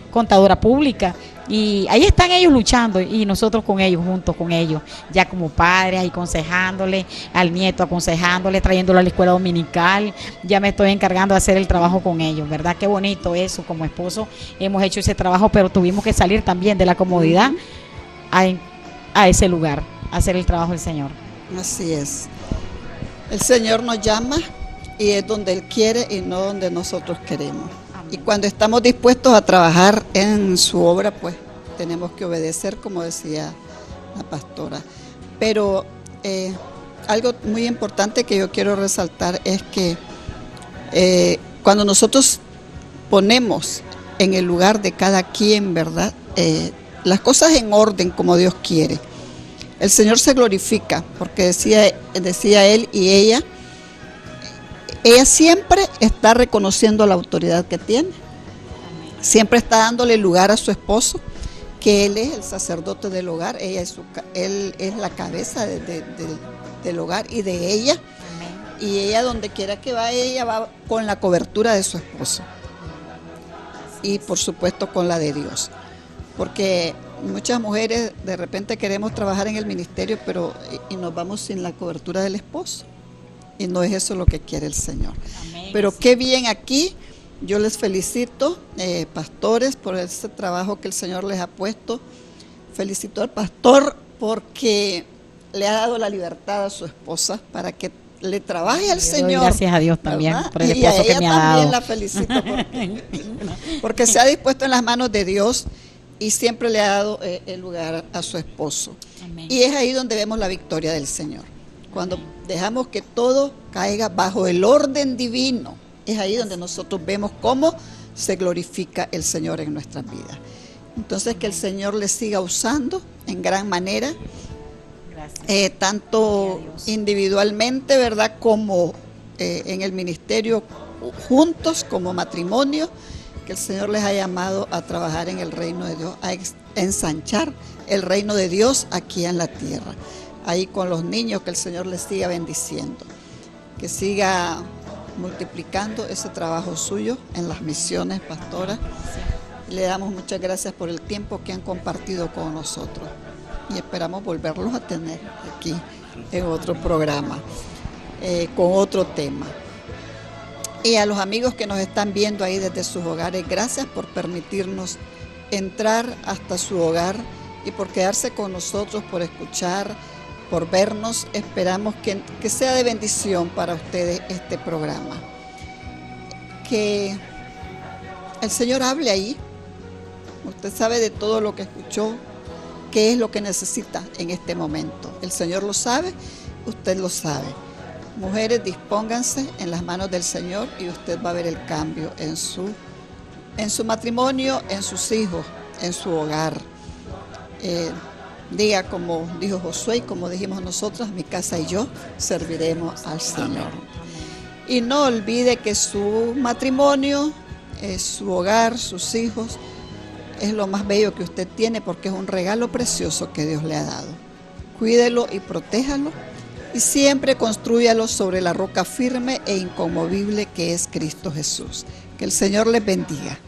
contadora pública. Y ahí están ellos luchando y nosotros con ellos, juntos con ellos, ya como padres, ahí aconsejándole al nieto, aconsejándole, trayéndolo a la escuela dominical. Ya me estoy encargando de hacer el trabajo con ellos, ¿verdad? Qué bonito eso, como esposo hemos hecho ese trabajo, pero tuvimos que salir también de la comodidad a ese lugar, a hacer el trabajo del Señor. Así es. El Señor nos llama y es donde Él quiere y no donde nosotros queremos. Y cuando estamos dispuestos a trabajar en su obra, pues tenemos que obedecer, como decía la pastora. Pero algo muy importante que yo quiero resaltar es que cuando nosotros ponemos en el lugar de cada quien, ¿verdad? Las cosas en orden como Dios quiere, el Señor se glorifica, porque decía él y ella siempre está reconociendo la autoridad que tiene, siempre está dándole lugar a su esposo, que él es el sacerdote del hogar, él es la cabeza del hogar y de ella, y ella donde quiera que va, ella va con la cobertura de su esposo y por supuesto con la de Dios, porque muchas mujeres de repente queremos trabajar en el ministerio, pero y nos vamos sin la cobertura del esposo. Y no es eso lo que quiere el Señor. Amén. Pero qué bien aquí, yo les felicito, pastores, por ese trabajo que el Señor les ha puesto. Felicito al pastor porque le ha dado la libertad a su esposa para que le trabaje al Señor. Gracias a Dios también, ¿verdad? Por el esposo que me ha dado. Y a ella también la felicito porque se ha dispuesto en las manos de Dios y siempre le ha dado el lugar a su esposo. Amén. Y es ahí donde vemos la victoria del Señor. Cuando dejamos que todo caiga bajo el orden divino, es ahí donde nosotros vemos cómo se glorifica el Señor en nuestras vidas. Entonces, que el Señor les siga usando en gran manera, tanto individualmente, ¿verdad?, como en el ministerio juntos, como matrimonio, que el Señor les ha llamado a trabajar en el reino de Dios, a ensanchar el reino de Dios aquí en la tierra. Ahí con los niños, que el Señor les siga bendiciendo, que siga multiplicando ese trabajo suyo en las misiones, pastora. Le damos muchas gracias por el tiempo que han compartido con nosotros y esperamos volverlos a tener aquí en otro programa, con otro tema. Y a los amigos que nos están viendo ahí desde sus hogares, gracias por permitirnos entrar hasta su hogar y por quedarse con nosotros, por escuchar, por vernos. Esperamos que sea de bendición para ustedes este programa. Que el Señor hable ahí. Usted sabe de todo lo que escuchó, qué es lo que necesita en este momento. El Señor lo sabe, usted lo sabe. Mujeres, dispónganse en las manos del Señor y usted va a ver el cambio en su matrimonio, en sus hijos, en su hogar. Diga como dijo Josué y como dijimos nosotros, mi casa y yo serviremos al Señor. Y no olvide que su matrimonio, su hogar, sus hijos, es lo más bello que usted tiene porque es un regalo precioso que Dios le ha dado. Cuídelo y protéjalo y siempre constrúyalos sobre la roca firme e inconmovible que es Cristo Jesús. Que el Señor les bendiga.